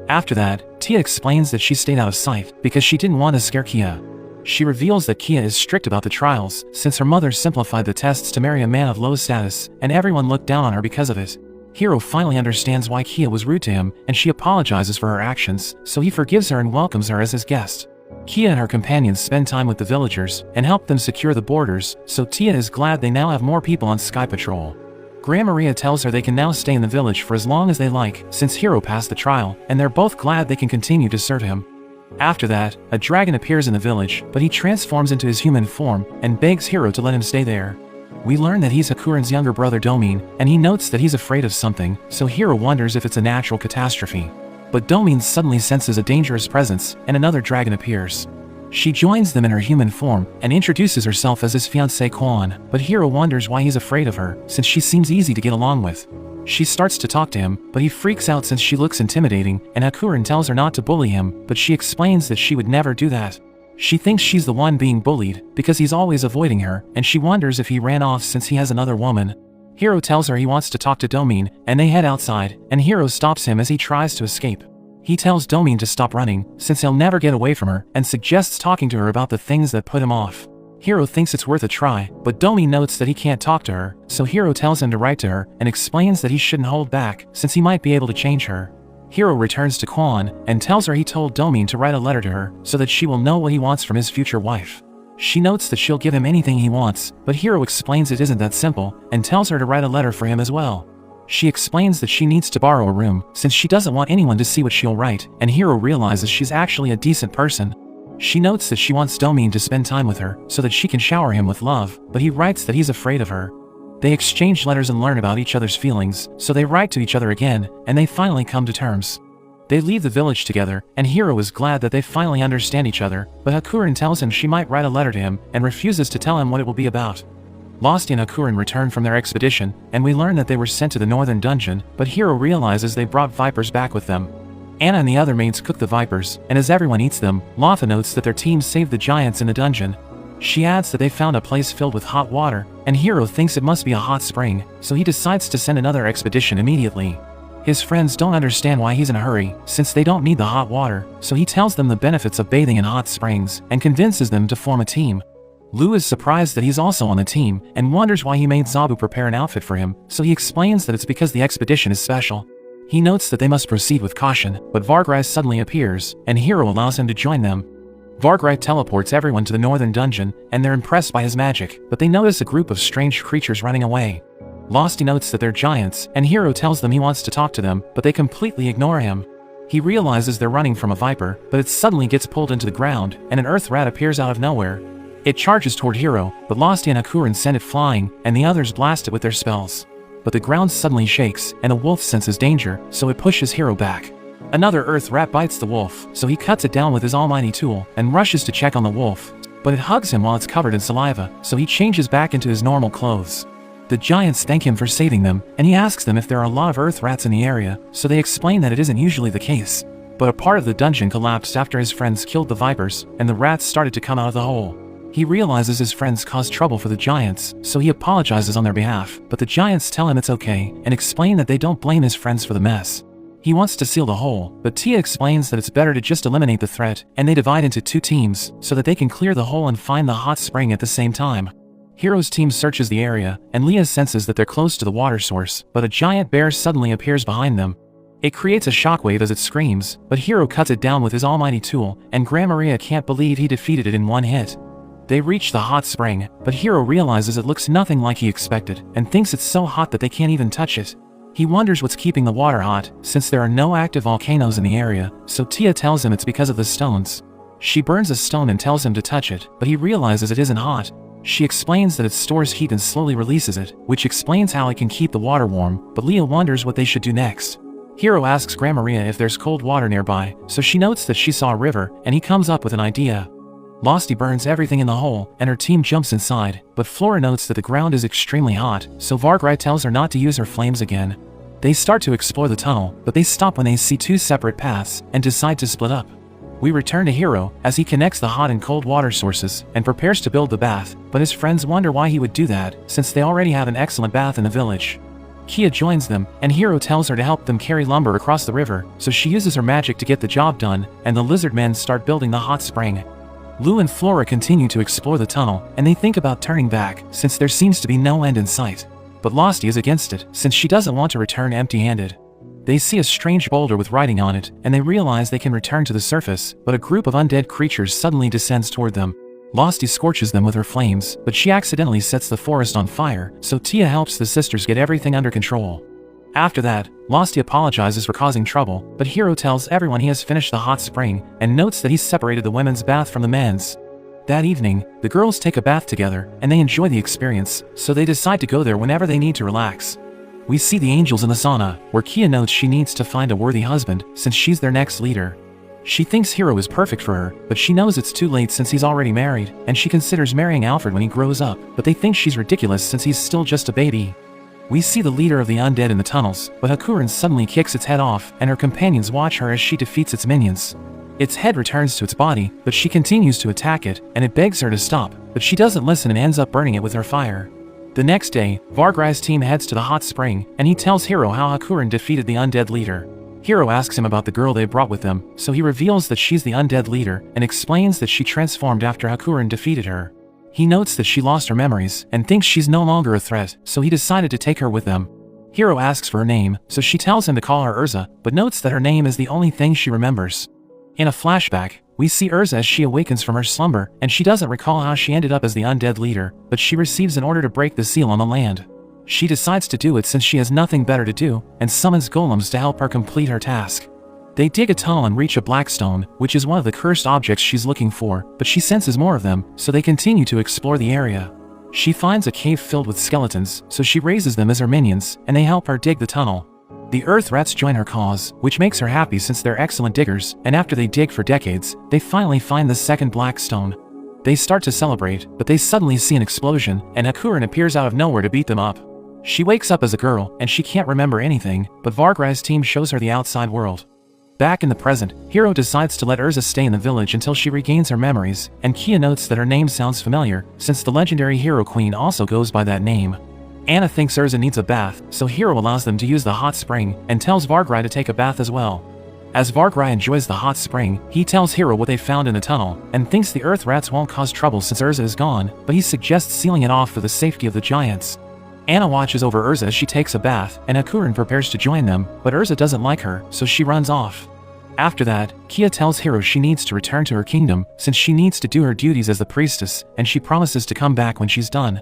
After that, Tia explains that she stayed out of sight because she didn't want to scare Kia. She reveals that Kia is strict about the trials, since her mother simplified the tests to marry a man of low status, and everyone looked down on her because of it. Hiro finally understands why Kia was rude to him, and she apologizes for her actions, so he forgives her and welcomes her as his guest. Kia and her companions spend time with the villagers, and help them secure the borders, so Tia is glad they now have more people on Sky Patrol. Grandma Maria tells her they can now stay in the village for as long as they like, since Hiro passed the trial, and they're both glad they can continue to serve him. After that, a dragon appears in the village, but he transforms into his human form, and begs Hiro to let him stay there. We learn that he's Hakuren's younger brother Domine, and he notes that he's afraid of something, so Hiro wonders if it's a natural catastrophe. But Domine suddenly senses a dangerous presence, and another dragon appears. She joins them in her human form, and introduces herself as his fiancée Quan, but Hiro wonders why he's afraid of her, since she seems easy to get along with. She starts to talk to him, but he freaks out since she looks intimidating, and Hakuren tells her not to bully him, but she explains that she would never do that. She thinks she's the one being bullied, because he's always avoiding her, and she wonders if he ran off since he has another woman. Hiro tells her he wants to talk to Domine, and they head outside, and Hiro stops him as he tries to escape. He tells Domine to stop running, since he'll never get away from her, and suggests talking to her about the things that put him off. Hiro thinks it's worth a try, but Domine notes that he can't talk to her, so Hiro tells him to write to her, and explains that he shouldn't hold back, since he might be able to change her. Hiro returns to Quan, and tells her he told Domine to write a letter to her, so that she will know what he wants from his future wife. She notes that she'll give him anything he wants, but Hiro explains it isn't that simple, and tells her to write a letter for him as well. She explains that she needs to borrow a room, since she doesn't want anyone to see what she'll write, and Hiro realizes she's actually a decent person. She notes that she wants Domine to spend time with her, so that she can shower him with love, but he writes that he's afraid of her. They exchange letters and learn about each other's feelings, so they write to each other again, and they finally come to terms. They leave the village together, and Hiro is glad that they finally understand each other, but Hakuren tells him she might write a letter to him, and refuses to tell him what it will be about. Losti and Hakuren return from their expedition, and we learn that they were sent to the northern dungeon, but Hiro realizes they brought vipers back with them. Anna and the other maids cook the vipers, and as everyone eats them, Latha notes that their team saved the giants in the dungeon. She adds that they found a place filled with hot water, and Hiro thinks it must be a hot spring, so he decides to send another expedition immediately. His friends don't understand why he's in a hurry, since they don't need the hot water, so he tells them the benefits of bathing in hot springs, and convinces them to form a team. Lou is surprised that he's also on the team, and wonders why he made Zabu prepare an outfit for him, so he explains that it's because the expedition is special. He notes that they must proceed with caution, but Vargrai suddenly appears, and Hiro allows him to join them. Vargrai teleports everyone to the northern dungeon, and they're impressed by his magic, but they notice a group of strange creatures running away. Losty notes that they're giants, and Hiro tells them he wants to talk to them, but they completely ignore him. He realizes they're running from a viper, but it suddenly gets pulled into the ground, and an earth rat appears out of nowhere. It charges toward Hiro, but Losty and Hakuren send it flying, and the others blast it with their spells. But the ground suddenly shakes, and a wolf senses danger, so it pushes Hiro back. Another earth rat bites the wolf, so he cuts it down with his almighty tool, and rushes to check on the wolf. But it hugs him while it's covered in saliva, so he changes back into his normal clothes. The giants thank him for saving them, and he asks them if there are a lot of earth rats in the area, so they explain that it isn't usually the case. But a part of the dungeon collapsed after his friends killed the vipers, and the rats started to come out of the hole. He realizes his friends caused trouble for the giants, so he apologizes on their behalf, but the giants tell him it's okay, and explain that they don't blame his friends for the mess. He wants to seal the hole, but Tia explains that it's better to just eliminate the threat, and they divide into 2 teams, so that they can clear the hole and find the hot spring at the same time. Hiro's team searches the area, and Leah senses that they're close to the water source, but a giant bear suddenly appears behind them. It creates a shockwave as it screams, but Hiro cuts it down with his almighty tool, and Gran Maria can't believe he defeated it in one hit. They reach the hot spring, but Hiro realizes it looks nothing like he expected, and thinks it's so hot that they can't even touch it. He wonders what's keeping the water hot, since there are no active volcanoes in the area, so Tia tells him it's because of the stones. She burns a stone and tells him to touch it, but he realizes it isn't hot. She explains that it stores heat and slowly releases it, which explains how it can keep the water warm, but Leah wonders what they should do next. Hiro asks Gran Maria if there's cold water nearby, so she notes that she saw a river, and he comes up with an idea. Losty burns everything in the hole, and her team jumps inside, but Flora notes that the ground is extremely hot, so Vargrai tells her not to use her flames again. They start to explore the tunnel, but they stop when they see 2 separate paths, and decide to split up. We return to Hiro, as he connects the hot and cold water sources, and prepares to build the bath, but his friends wonder why he would do that, since they already have an excellent bath in the village. Kia joins them, and Hiro tells her to help them carry lumber across the river, so she uses her magic to get the job done, and the lizard men start building the hot spring. Lou and Flora continue to explore the tunnel, and they think about turning back, since there seems to be no end in sight. But Losty is against it, since she doesn't want to return empty-handed. They see a strange boulder with writing on it, and they realize they can return to the surface, but a group of undead creatures suddenly descends toward them. Losty scorches them with her flames, but she accidentally sets the forest on fire, so Tia helps the sisters get everything under control. After that, Losty apologizes for causing trouble, but Hiro tells everyone he has finished the hot spring, and notes that he's separated the women's bath from the men's. That evening, the girls take a bath together, and they enjoy the experience, so they decide to go there whenever they need to relax. We see the angels in the sauna, where Kia notes she needs to find a worthy husband, since she's their next leader. She thinks Hiro is perfect for her, but she knows it's too late since he's already married, and she considers marrying Alfred when he grows up, but they think she's ridiculous since he's still just a baby. We see the leader of the undead in the tunnels, but Hakuren suddenly kicks its head off, and her companions watch her as she defeats its minions. Its head returns to its body, but she continues to attack it, and it begs her to stop, but she doesn't listen and ends up burning it with her fire. The next day, Vargrai's team heads to the hot spring, and he tells Hiro how Hakuren defeated the undead leader. Hiro asks him about the girl they brought with them, so he reveals that she's the undead leader, and explains that she transformed after Hakuren defeated her. He notes that she lost her memories, and thinks she's no longer a threat, so he decided to take her with them. Hiro asks for her name, so she tells him to call her Urza, but notes that her name is the only thing she remembers. In a flashback, we see Urza as she awakens from her slumber, and she doesn't recall how she ended up as the undead leader, but she receives an order to break the seal on the land. She decides to do it since she has nothing better to do, and summons golems to help her complete her task. They dig a tunnel and reach a black stone, which is one of the cursed objects she's looking for, but she senses more of them, so they continue to explore the area. She finds a cave filled with skeletons, so she raises them as her minions, and they help her dig the tunnel. The earth rats join her cause, which makes her happy since they're excellent diggers, and after they dig for decades, they finally find the second black stone. They start to celebrate, but they suddenly see an explosion, and Hakuren appears out of nowhere to beat them up. She wakes up as a girl, and she can't remember anything, but Vargrai's team shows her the outside world. Back in the present, Hiro decides to let Urza stay in the village until she regains her memories, and Kia notes that her name sounds familiar, since the legendary Hero Queen also goes by that name. Anna thinks Urza needs a bath, so Hiro allows them to use the hot spring, and tells Vargrai to take a bath as well. As Vargrai enjoys the hot spring, he tells Hiro what they found in the tunnel, and thinks the earth rats won't cause trouble since Urza is gone, but he suggests sealing it off for the safety of the giants. Anna watches over Urza as she takes a bath, and Hakuren prepares to join them, but Urza doesn't like her, so she runs off. After that, Kia tells Hiro she needs to return to her kingdom, since she needs to do her duties as the priestess, and she promises to come back when she's done.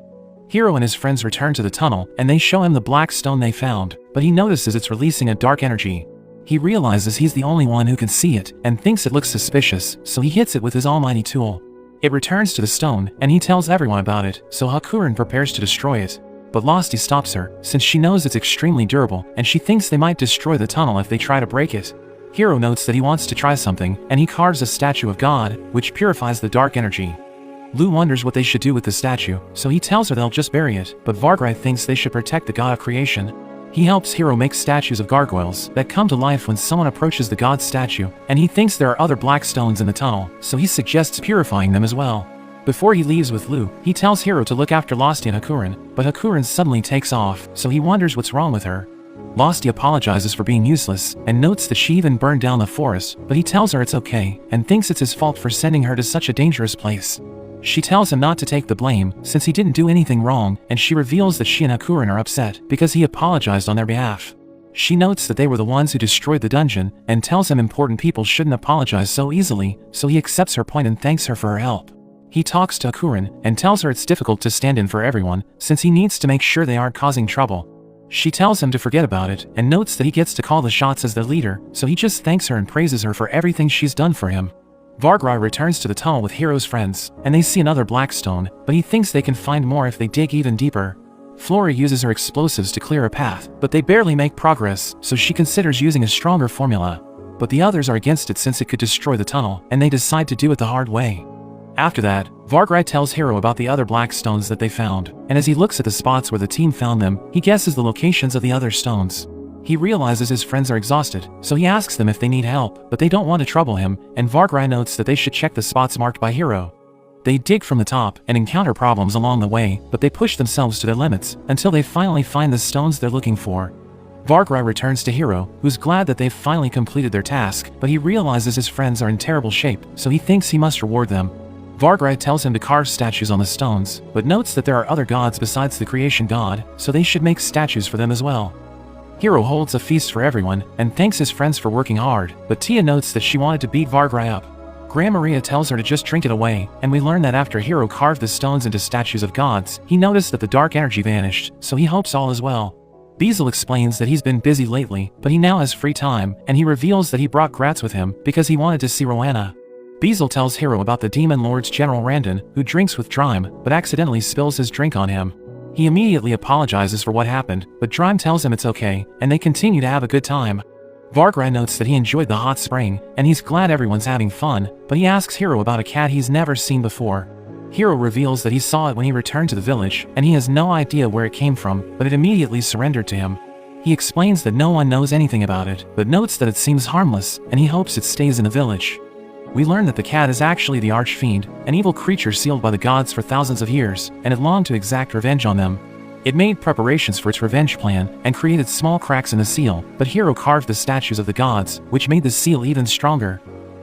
Hiro and his friends return to the tunnel, and they show him the black stone they found, but he notices it's releasing a dark energy. He realizes he's the only one who can see it, and thinks it looks suspicious, so he hits it with his almighty tool. It returns to the stone, and he tells everyone about it, so Hakuren prepares to destroy it. But Losty stops her, since she knows it's extremely durable, and she thinks they might destroy the tunnel if they try to break it. Hiro notes that he wants to try something, and he carves a statue of God, which purifies the dark energy. Lou wonders what they should do with the statue, so he tells her they'll just bury it, but Vargrai thinks they should protect the god of creation. He helps Hiro make statues of gargoyles that come to life when someone approaches the god's statue, and he thinks there are other black stones in the tunnel, so he suggests purifying them as well. Before he leaves with Lou, he tells Hiro to look after Losty and Hakuren, but Hakuren suddenly takes off, so he wonders what's wrong with her. Losty apologizes for being useless, and notes that she even burned down the forest, but he tells her it's okay, and thinks it's his fault for sending her to such a dangerous place. She tells him not to take the blame, since he didn't do anything wrong, and she reveals that she and Hakuren are upset, because he apologized on their behalf. She notes that they were the ones who destroyed the dungeon, and tells him important people shouldn't apologize so easily, so he accepts her point and thanks her for her help. He talks to Hakuren, and tells her it's difficult to stand in for everyone, since he needs to make sure they aren't causing trouble. She tells him to forget about it, and notes that he gets to call the shots as their leader, so he just thanks her and praises her for everything she's done for him. Vargrai returns to the tunnel with Hiro's friends, and they see another black stone, but he thinks they can find more if they dig even deeper. Flora uses her explosives to clear a path, but they barely make progress, so she considers using a stronger formula. But the others are against it since it could destroy the tunnel, and they decide to do it the hard way. After that, Vargrai tells Hiro about the other black stones that they found, and as he looks at the spots where the team found them, he guesses the locations of the other stones. He realizes his friends are exhausted, so he asks them if they need help, but they don't want to trouble him, and Vargrai notes that they should check the spots marked by Hiro. They dig from the top and encounter problems along the way, but they push themselves to their limits, until they finally find the stones they're looking for. Vargrai returns to Hiro, who's glad that they've finally completed their task, but he realizes his friends are in terrible shape, so he thinks he must reward them. Vargrai tells him to carve statues on the stones, but notes that there are other gods besides the creation god, so they should make statues for them as well. Hiro holds a feast for everyone, and thanks his friends for working hard, but Tia notes that she wanted to beat Vargrai up. Gran Maria tells her to just drink it away, and we learn that after Hiro carved the stones into statues of gods, he noticed that the dark energy vanished, so he hopes all is well. Beazle explains that he's been busy lately, but he now has free time, and he reveals that he brought Gratz with him because he wanted to see Roanna. Beazle tells Hiro about the Demon Lord's General Randon, who drinks with Drime, but accidentally spills his drink on him. He immediately apologizes for what happened, but Drime tells him it's okay, and they continue to have a good time. Vargrai notes that he enjoyed the hot spring, and he's glad everyone's having fun, but he asks Hiro about a cat he's never seen before. Hiro reveals that he saw it when he returned to the village, and he has no idea where it came from, but it immediately surrendered to him. He explains that no one knows anything about it, but notes that it seems harmless, and he hopes it stays in the village. We learn that the cat is actually the Archfiend, an evil creature sealed by the gods for thousands of years, and it longed to exact revenge on them. It made preparations for its revenge plan, and created small cracks in the seal, but Hiro carved the statues of the gods, which made the seal even stronger.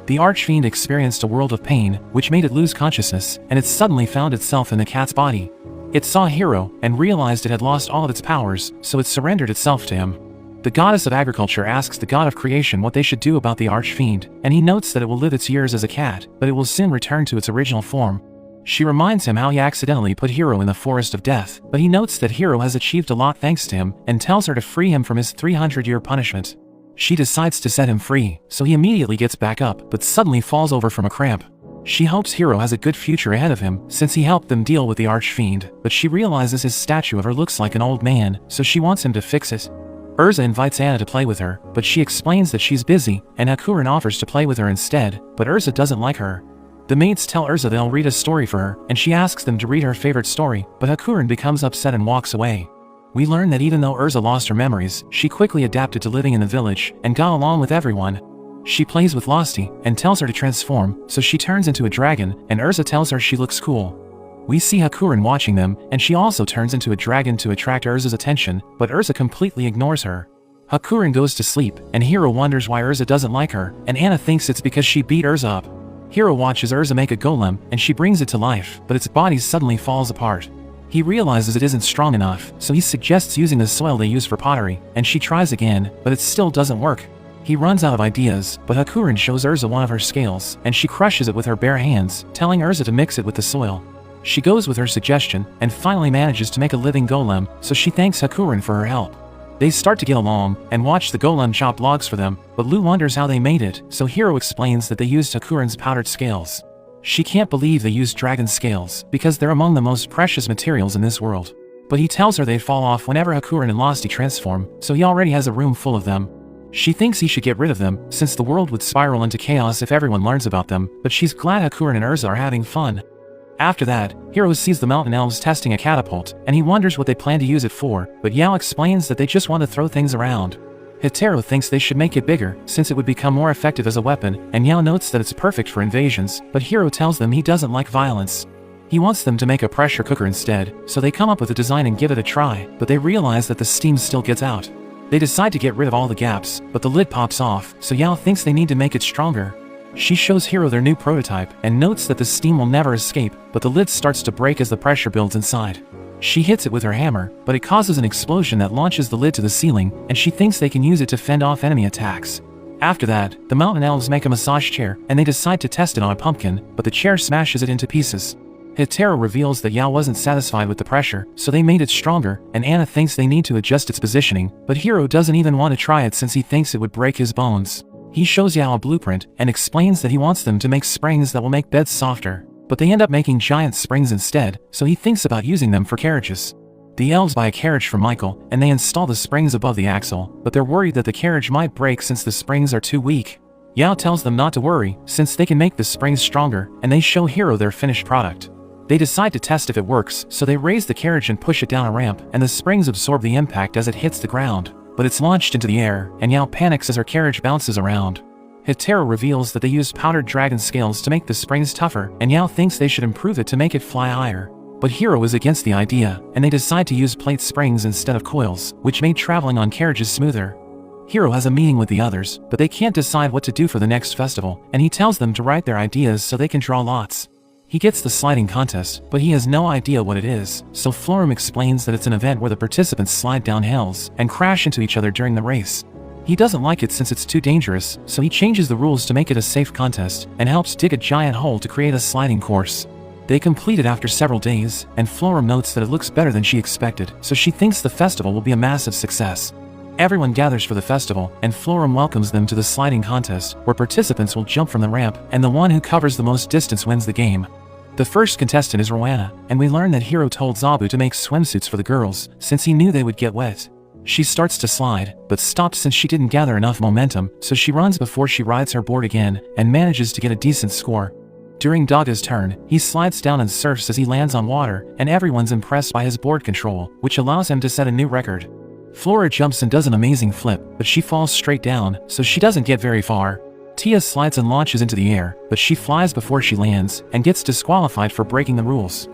The Archfiend experienced a world of pain, which made it lose consciousness, and it suddenly found itself in the cat's body. It saw Hiro, and realized it had lost all of its powers, so it surrendered itself to him. The goddess of agriculture asks the god of creation what they should do about the Archfiend, and he notes that it will live its years as a cat, but it will soon return to its original form. She reminds him how he accidentally put Hiro in the Forest of Death, but he notes that Hiro has achieved a lot thanks to him, and tells her to free him from his 300-year punishment. She decides to set him free, so he immediately gets back up, but suddenly falls over from a cramp. She hopes Hiro has a good future ahead of him, since he helped them deal with the Archfiend, but she realizes his statue of her looks like an old man, so she wants him to fix it. Urza invites Anna to play with her, but she explains that she's busy, and Hakuren offers to play with her instead, but Urza doesn't like her. The maids tell Urza they'll read a story for her, and she asks them to read her favorite story, but Hakuren becomes upset and walks away. We learn that even though Urza lost her memories, she quickly adapted to living in the village, and got along with everyone. She plays with Losty, and tells her to transform, so she turns into a dragon, and Urza tells her she looks cool. We see Hakuren watching them, and she also turns into a dragon to attract Urza's attention, but Urza completely ignores her. Hakuren goes to sleep, and Hiro wonders why Urza doesn't like her, and Anna thinks it's because she beat Urza up. Hiro watches Urza make a golem, and she brings it to life, but its body suddenly falls apart. He realizes it isn't strong enough, so he suggests using the soil they use for pottery, and she tries again, but it still doesn't work. He runs out of ideas, but Hakurin shows Urza one of her scales, and she crushes it with her bare hands, telling Urza to mix it with the soil. She goes with her suggestion, and finally manages to make a living golem, so she thanks Hakurin for her help. They start to get along, and watch the golem chop logs for them, but Lou wonders how they made it, so Hiro explains that they used Hakurin's powdered scales. She can't believe they used dragon scales, because they're among the most precious materials in this world. But he tells her they fall off whenever Hakurin and Losty transform, so he already has a room full of them. She thinks he should get rid of them, since the world would spiral into chaos if everyone learns about them, but she's glad Hakurin and Urza are having fun. After that, Hiro sees the mountain elves testing a catapult, and he wonders what they plan to use it for, but Yao explains that they just want to throw things around. Hitaro thinks they should make it bigger, since it would become more effective as a weapon, and Yao notes that it's perfect for invasions, but Hiro tells them he doesn't like violence. He wants them to make a pressure cooker instead, so they come up with a design and give it a try, but they realize that the steam still gets out. They decide to get rid of all the gaps, but the lid pops off, so Yao thinks they need to make it stronger. She shows Hiro their new prototype, and notes that the steam will never escape, but the lid starts to break as the pressure builds inside. She hits it with her hammer, but it causes an explosion that launches the lid to the ceiling, and she thinks they can use it to fend off enemy attacks. After that, the mountain elves make a massage chair, and they decide to test it on a pumpkin, but the chair smashes it into pieces. Hitaro reveals that Yao wasn't satisfied with the pressure, so they made it stronger, and Anna thinks they need to adjust its positioning, but Hiro doesn't even want to try it since he thinks it would break his bones. He shows Yao a blueprint, and explains that he wants them to make springs that will make beds softer. But they end up making giant springs instead, so he thinks about using them for carriages. The elves buy a carriage from Michael, and they install the springs above the axle, but they're worried that the carriage might break since the springs are too weak. Yao tells them not to worry, since they can make the springs stronger, and they show Hiro their finished product. They decide to test if it works, so they raise the carriage and push it down a ramp, and the springs absorb the impact as it hits the ground. But it's launched into the air, and Yao panics as her carriage bounces around. Hitaro reveals that they used powdered dragon scales to make the springs tougher, and Yao thinks they should improve it to make it fly higher. But Hiro is against the idea, and they decide to use plate springs instead of coils, which made traveling on carriages smoother. Hiro has a meeting with the others, but they can't decide what to do for the next festival, and he tells them to write their ideas so they can draw lots. He gets the sliding contest, but he has no idea what it is, so Florum explains that it's an event where the participants slide down hills and crash into each other during the race. He doesn't like it since it's too dangerous, so he changes the rules to make it a safe contest, and helps dig a giant hole to create a sliding course. They complete it after several days, and Florum notes that it looks better than she expected, so she thinks the festival will be a massive success. Everyone gathers for the festival, and Florum welcomes them to the sliding contest, where participants will jump from the ramp, and the one who covers the most distance wins the game. The first contestant is Roanna, and we learn that Hiro told Zabu to make swimsuits for the girls, since he knew they would get wet. She starts to slide, but stops since she didn't gather enough momentum, so she runs before she rides her board again, and manages to get a decent score. During Daga's turn, he slides down and surfs as he lands on water, and everyone's impressed by his board control, which allows him to set a new record. Flora jumps and does an amazing flip, but she falls straight down, so she doesn't get very far. Tia slides and launches into the air, but she flies before she lands, and gets disqualified for breaking the rules.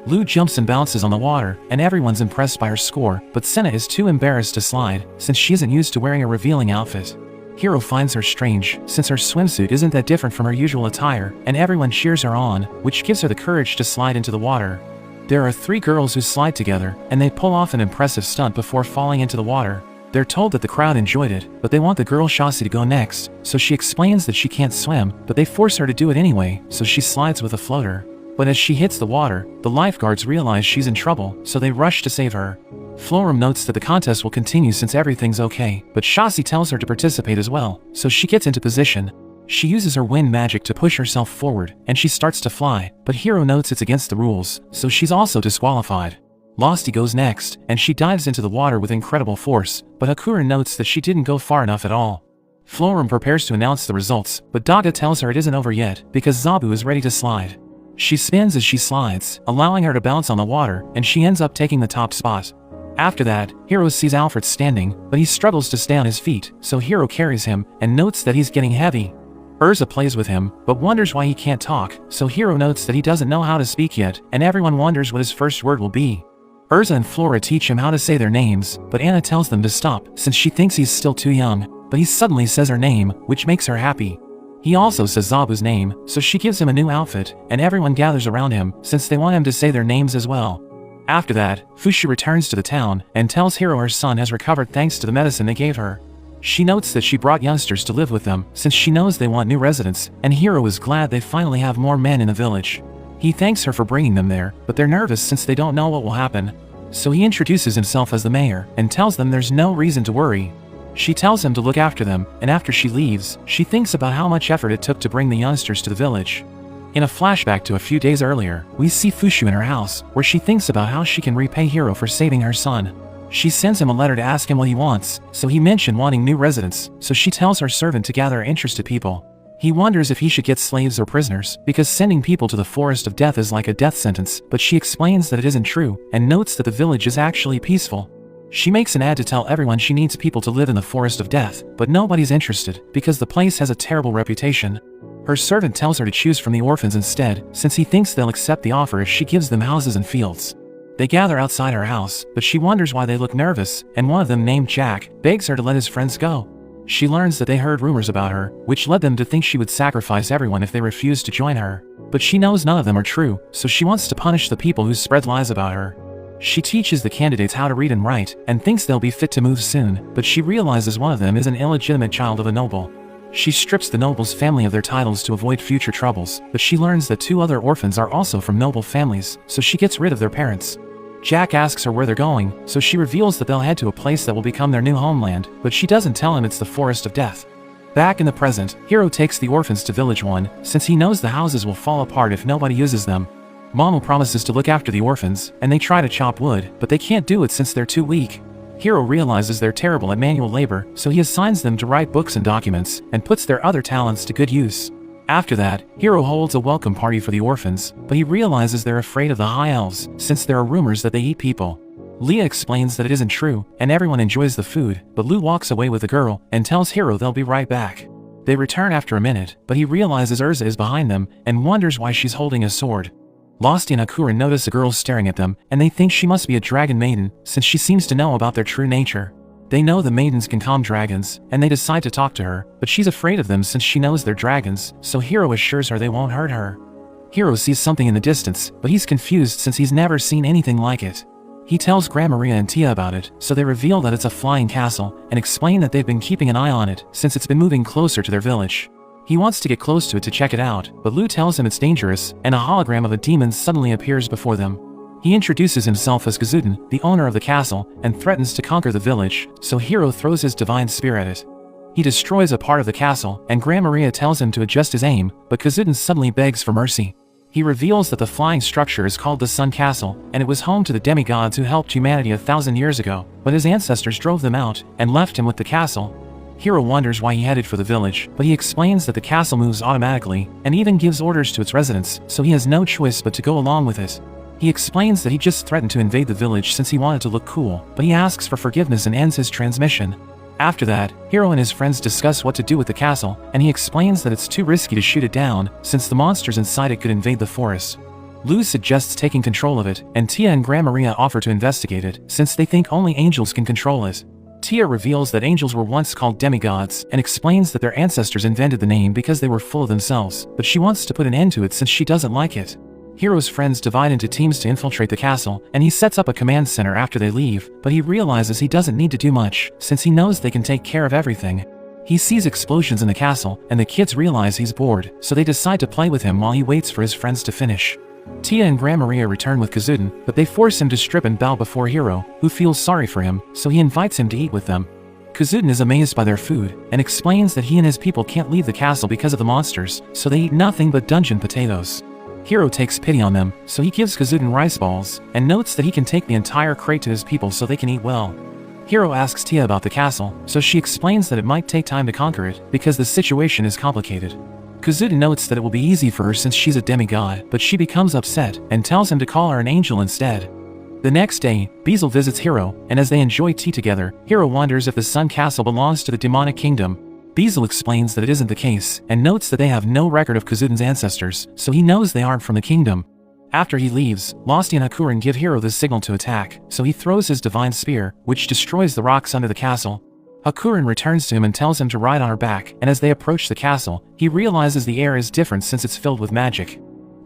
Lou jumps and bounces on the water, and everyone's impressed by her score, but Senna is too embarrassed to slide, since she isn't used to wearing a revealing outfit. Hiro finds her strange, since her swimsuit isn't that different from her usual attire, and everyone cheers her on, which gives her the courage to slide into the water. There are 3 girls who slide together, and they pull off an impressive stunt before falling into the water. They're told that the crowd enjoyed it, but they want the girl Shasi to go next, so she explains that she can't swim, but they force her to do it anyway, so she slides with a floater. But as she hits the water, the lifeguards realize she's in trouble, so they rush to save her. Florum notes that the contest will continue since everything's okay, but Shasi tells her to participate as well, so she gets into position. She uses her wind magic to push herself forward, and she starts to fly, but Hiro notes it's against the rules, so she's also disqualified. Losty goes next, and she dives into the water with incredible force, but Hakurin notes that she didn't go far enough at all. Florum prepares to announce the results, but Daga tells her it isn't over yet, because Zabu is ready to slide. She spins as she slides, allowing her to bounce on the water, and she ends up taking the top spot. After that, Hiro sees Alfred standing, but he struggles to stay on his feet, so Hiro carries him, and notes that he's getting heavy. Urza plays with him, but wonders why he can't talk, so Hiro notes that he doesn't know how to speak yet, and everyone wonders what his first word will be. Urza and Flora teach him how to say their names, but Anna tells them to stop, since she thinks he's still too young, but he suddenly says her name, which makes her happy. He also says Zabu's name, so she gives him a new outfit, and everyone gathers around him, since they want him to say their names as well. After that, Fushi returns to the town and tells Hiro her son has recovered thanks to the medicine they gave her. She notes that she brought youngsters to live with them since she knows they want new residents, and Hiro is glad they finally have more men in the village. He thanks her for bringing them there, but they're nervous since they don't know what will happen. So he introduces himself as the mayor and tells them there's no reason to worry. She tells him to look after them, and after she leaves, she thinks about how much effort it took to bring the youngsters to the village. In a flashback to a few days earlier, we see Fushu in her house, where she thinks about how she can repay Hiro for saving her son. She sends him a letter to ask him what he wants, so he mentioned wanting new residents, so she tells her servant to gather interested people. He wonders if he should get slaves or prisoners, because sending people to the Forest of Death is like a death sentence, but she explains that it isn't true, and notes that the village is actually peaceful. She makes an ad to tell everyone she needs people to live in the Forest of Death, but nobody's interested, because the place has a terrible reputation. Her servant tells her to choose from the orphans instead, since he thinks they'll accept the offer if she gives them houses and fields. They gather outside her house, but she wonders why they look nervous, and one of them, named Jack, begs her to let his friends go. She learns that they heard rumors about her, which led them to think she would sacrifice everyone if they refused to join her. But she knows none of them are true, so she wants to punish the people who spread lies about her. She teaches the candidates how to read and write, and thinks they'll be fit to move soon, but she realizes one of them is an illegitimate child of a noble. She strips the noble's family of their titles to avoid future troubles, but she learns that 2 other orphans are also from noble families, so she gets rid of their parents. Jack asks her where they're going, so she reveals that they'll head to a place that will become their new homeland, but she doesn't tell him it's the Forest of Death. Back in the present, Hiro takes the orphans to Village 1, since he knows the houses will fall apart if nobody uses them. Momo promises to look after the orphans, and they try to chop wood, but they can't do it since they're too weak. Hiro realizes they're terrible at manual labor, so he assigns them to write books and documents, and puts their other talents to good use. After that, Hiro holds a welcome party for the orphans, but he realizes they're afraid of the High Elves, since there are rumors that they eat people. Leah explains that it isn't true, and everyone enjoys the food, but Lou walks away with the girl, and tells Hiro they'll be right back. They return after a minute, but he realizes Urza is behind them, and wonders why she's holding a sword. Losty and Akurin notice a girl staring at them, and they think she must be a dragon maiden, since she seems to know about their true nature. They know the maidens can calm dragons, and they decide to talk to her, but she's afraid of them since she knows they're dragons, so Hiro assures her they won't hurt her. Hiro sees something in the distance, but he's confused since he's never seen anything like it. He tells Gramaria and Tia about it, so they reveal that it's a flying castle, and explain that they've been keeping an eye on it since it's been moving closer to their village. He wants to get close to it to check it out, but Lou tells him it's dangerous, and a hologram of a demon suddenly appears before them. He introduces himself as Kazudin, the owner of the castle, and threatens to conquer the village, so Hiro throws his divine spear at it. He destroys a part of the castle, and Gramaria tells him to adjust his aim, but Kazudin suddenly begs for mercy. He reveals that the flying structure is called the Sun Castle, and it was home to the demigods who helped humanity 1,000 years ago, but his ancestors drove them out, and left him with the castle. Hiro wonders why he headed for the village, but he explains that the castle moves automatically, and even gives orders to its residents, so he has no choice but to go along with it. He explains that he just threatened to invade the village since he wanted to look cool, but he asks for forgiveness and ends his transmission. After that, Hiro and his friends discuss what to do with the castle, and he explains that it's too risky to shoot it down, since the monsters inside it could invade the forest. Lou suggests taking control of it, and Tia and Gramaria offer to investigate it, since they think only angels can control it. Tia reveals that angels were once called demigods, and explains that their ancestors invented the name because they were full of themselves, but she wants to put an end to it since she doesn't like it. Hiro's friends divide into teams to infiltrate the castle, and he sets up a command center after they leave, but he realizes he doesn't need to do much, since he knows they can take care of everything. He sees explosions in the castle, and the kids realize he's bored, so they decide to play with him while he waits for his friends to finish. Tia and Gramaria return with Kazudin, but they force him to strip and bow before Hiro, who feels sorry for him, so he invites him to eat with them. Kazudin is amazed by their food, and explains that he and his people can't leave the castle because of the monsters, so they eat nothing but dungeon potatoes. Hiro takes pity on them, so he gives Kazudin rice balls, and notes that he can take the entire crate to his people so they can eat well. Hiro asks Tia about the castle, so she explains that it might take time to conquer it, because the situation is complicated. Kazudin notes that it will be easy for her since she's a demigod, but she becomes upset, and tells him to call her an angel instead. The next day, Beazle visits Hiro, and as they enjoy tea together, Hiro wonders if the Sun Castle belongs to the demonic kingdom. Beazle explains that it isn't the case, and notes that they have no record of Kazudin's ancestors, so he knows they aren't from the kingdom. After he leaves, Losty and Hakurin give Hiro the signal to attack, so he throws his divine spear, which destroys the rocks under the castle. Hakurin returns to him and tells him to ride on her back, and as they approach the castle, he realizes the air is different since it's filled with magic.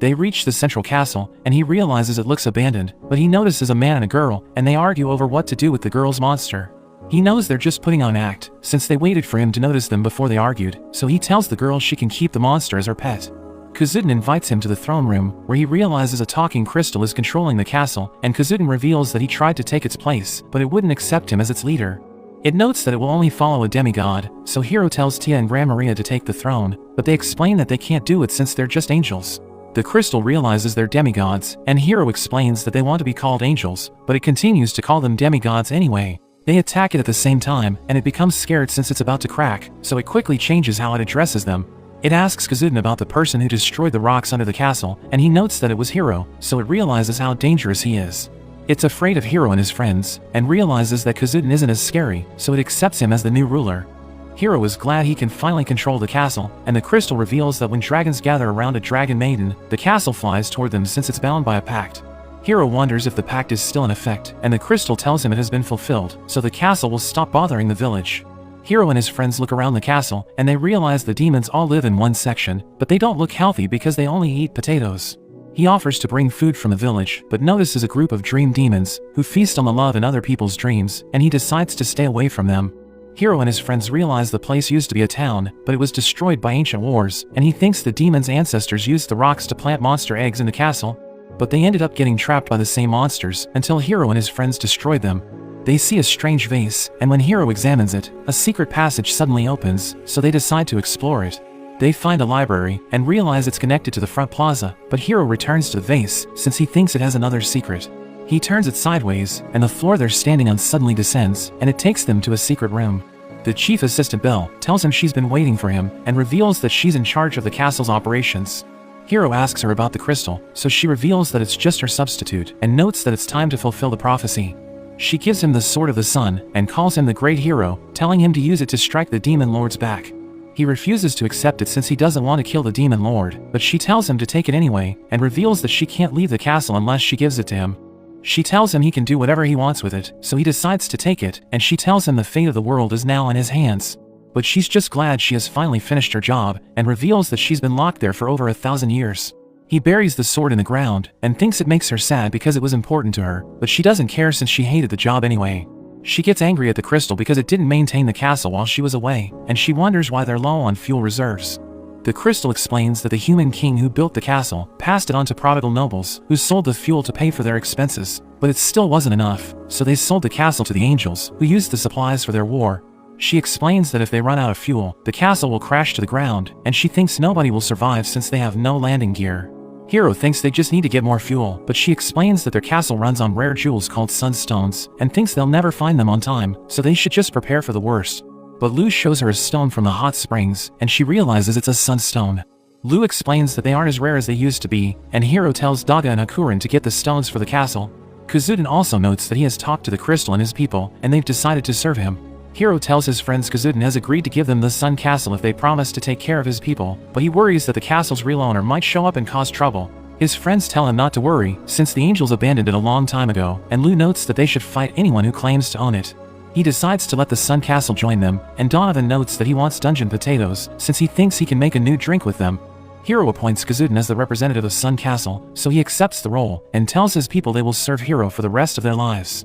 They reach the central castle, and he realizes it looks abandoned, but he notices a man and a girl, and they argue over what to do with the girl's monster. He knows they're just putting on an act, since they waited for him to notice them before they argued, so he tells the girl she can keep the monster as her pet. Kazudin invites him to the throne room, where he realizes a talking crystal is controlling the castle, and Kazudin reveals that he tried to take its place, but it wouldn't accept him as its leader. It notes that it will only follow a demigod, so Hiro tells Tia and Gran Maria to take the throne, but they explain that they can't do it since they're just angels. The crystal realizes they're demigods, and Hiro explains that they want to be called angels, but it continues to call them demigods anyway. They attack it at the same time, and it becomes scared since it's about to crack, so it quickly changes how it addresses them. It asks Kazudin about the person who destroyed the rocks under the castle, and he notes that it was Hiro, so it realizes how dangerous he is. It's afraid of Hiro and his friends, and realizes that Kazudin isn't as scary, so it accepts him as the new ruler. Hiro is glad he can finally control the castle, and the crystal reveals that when dragons gather around a dragon maiden, the castle flies toward them since it's bound by a pact. Hiro wonders if the pact is still in effect, and the crystal tells him it has been fulfilled, so the castle will stop bothering the village. Hiro and his friends look around the castle, and they realize the demons all live in one section, but they don't look healthy because they only eat potatoes. He offers to bring food from the village, but notices a group of dream demons, who feast on the love in other people's dreams, and he decides to stay away from them. Hiro and his friends realize the place used to be a town, but it was destroyed by ancient wars, and he thinks the demons' ancestors used the rocks to plant monster eggs in the castle, but they ended up getting trapped by the same monsters until Hiro and his friends destroyed them. They see a strange vase, and when Hiro examines it, a secret passage suddenly opens, so they decide to explore it. They find a library, and realize it's connected to the front plaza, but Hiro returns to the vase, since he thinks it has another secret. He turns it sideways, and the floor they're standing on suddenly descends, and it takes them to a secret room. The chief assistant Belle tells him she's been waiting for him, and reveals that she's in charge of the castle's operations. Hiro asks her about the crystal, so she reveals that it's just her substitute, and notes that it's time to fulfill the prophecy. She gives him the Sword of the Sun, and calls him the Great Hero, telling him to use it to strike the Demon Lord's back. He refuses to accept it since he doesn't want to kill the Demon Lord, but she tells him to take it anyway, and reveals that she can't leave the castle unless she gives it to him. She tells him he can do whatever he wants with it, so he decides to take it, and she tells him the fate of the world is now in his hands. But she's just glad she has finally finished her job, and reveals that she's been locked there for over 1,000 years. He buries the sword in the ground, and thinks it makes her sad because it was important to her, but she doesn't care since she hated the job anyway. She gets angry at the crystal because it didn't maintain the castle while she was away, and she wonders why they're low on fuel reserves. The crystal explains that the human king who built the castle passed it on to prodigal nobles, who sold the fuel to pay for their expenses, but it still wasn't enough, so they sold the castle to the angels, who used the supplies for their war. She explains that if they run out of fuel, the castle will crash to the ground, and she thinks nobody will survive since they have no landing gear. Hiro thinks they just need to get more fuel, but she explains that their castle runs on rare jewels called sunstones, and thinks they'll never find them on time, so they should just prepare for the worst. But Lu shows her a stone from the hot springs, and she realizes it's a sunstone. Lu explains that they aren't as rare as they used to be, and Hiro tells Daga and Hakurin to get the stones for the castle. Kazudin also notes that he has talked to the crystal and his people, and they've decided to serve him. Hiro tells his friends Kazudin has agreed to give them the Sun Castle if they promise to take care of his people, but he worries that the castle's real owner might show up and cause trouble. His friends tell him not to worry, since the angels abandoned it a long time ago, and Lu notes that they should fight anyone who claims to own it. He decides to let the Sun Castle join them, and Donovan notes that he wants dungeon potatoes, since he thinks he can make a new drink with them. Hiro appoints Kazudin as the representative of Sun Castle, so he accepts the role, and tells his people they will serve Hiro for the rest of their lives.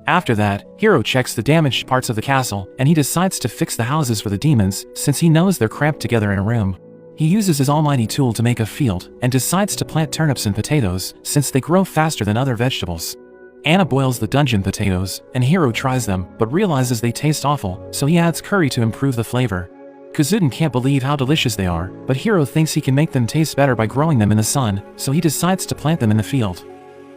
After that, Hiro checks the damaged parts of the castle, and he decides to fix the houses for the demons, since he knows they're cramped together in a room. He uses his almighty tool to make a field, and decides to plant turnips and potatoes, since they grow faster than other vegetables. Anna boils the dungeon potatoes, and Hiro tries them, but realizes they taste awful, so he adds curry to improve the flavor. Kazudin can't believe how delicious they are, but Hiro thinks he can make them taste better by growing them in the sun, so he decides to plant them in the field.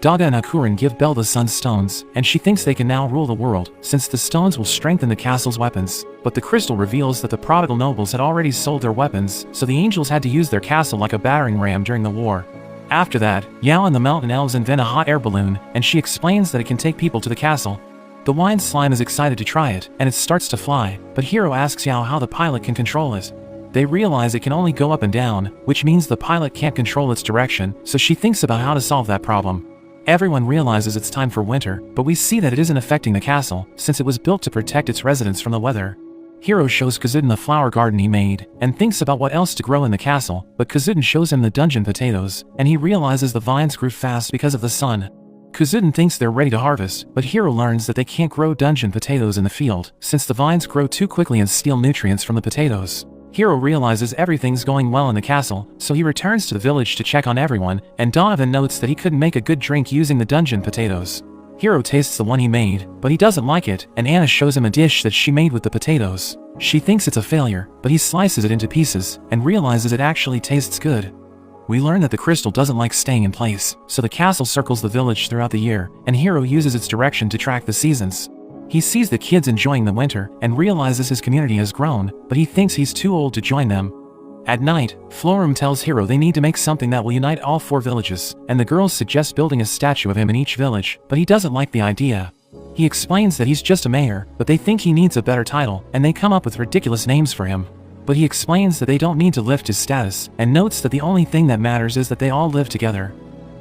Daga and Hakurin give Belle the sun stones, and she thinks they can now rule the world, since the stones will strengthen the castle's weapons. But the crystal reveals that the prodigal nobles had already sold their weapons, so the angels had to use their castle like a battering ram during the war. After that, Yao and the mountain elves invent a hot air balloon, and she explains that it can take people to the castle. The wine slime is excited to try it, and it starts to fly, but Hiro asks Yao how the pilot can control it. They realize it can only go up and down, which means the pilot can't control its direction, so she thinks about how to solve that problem. Everyone realizes it's time for winter, but we see that it isn't affecting the castle, since it was built to protect its residents from the weather. Hiro shows Kazudin the flower garden he made, and thinks about what else to grow in the castle, but Kazudin shows him the dungeon potatoes, and he realizes the vines grew fast because of the sun. Kazudin thinks they're ready to harvest, but Hiro learns that they can't grow dungeon potatoes in the field, since the vines grow too quickly and steal nutrients from the potatoes. Hiro realizes everything's going well in the castle, so he returns to the village to check on everyone, and Donovan notes that he couldn't make a good drink using the dungeon potatoes. Hiro tastes the one he made, but he doesn't like it, and Anna shows him a dish that she made with the potatoes. She thinks it's a failure, but he slices it into pieces, and realizes it actually tastes good. We learn that the crystal doesn't like staying in place, so the castle circles the village throughout the year, and Hiro uses its direction to track the seasons. He sees the kids enjoying the winter, and realizes his community has grown, but he thinks he's too old to join them. At night, Florum tells Hiro they need to make something that will unite all 4 villages, and the girls suggest building a statue of him in each village, but he doesn't like the idea. He explains that he's just a mayor, but they think he needs a better title, and they come up with ridiculous names for him. But he explains that they don't need to lift his status, and notes that the only thing that matters is that they all live together.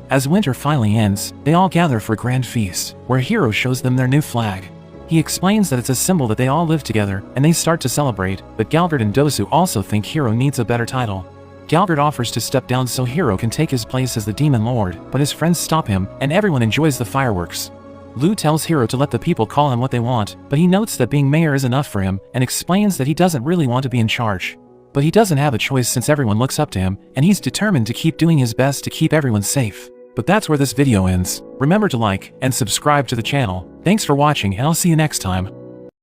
As winter finally ends, they all gather for a grand feast, where Hiro shows them their new flag. He explains that it's a symbol that they all live together, and they start to celebrate, but Galgard and Dosu also think Hiro needs a better title. Galgard offers to step down so Hiro can take his place as the Demon Lord, but his friends stop him, and everyone enjoys the fireworks. Lou tells Hiro to let the people call him what they want, but he notes that being mayor is enough for him, and explains that he doesn't really want to be in charge. But he doesn't have a choice since everyone looks up to him, and he's determined to keep doing his best to keep everyone safe. But that's where this video ends. Remember to like and subscribe to the channel. Thanks for watching, and I'll see you next time.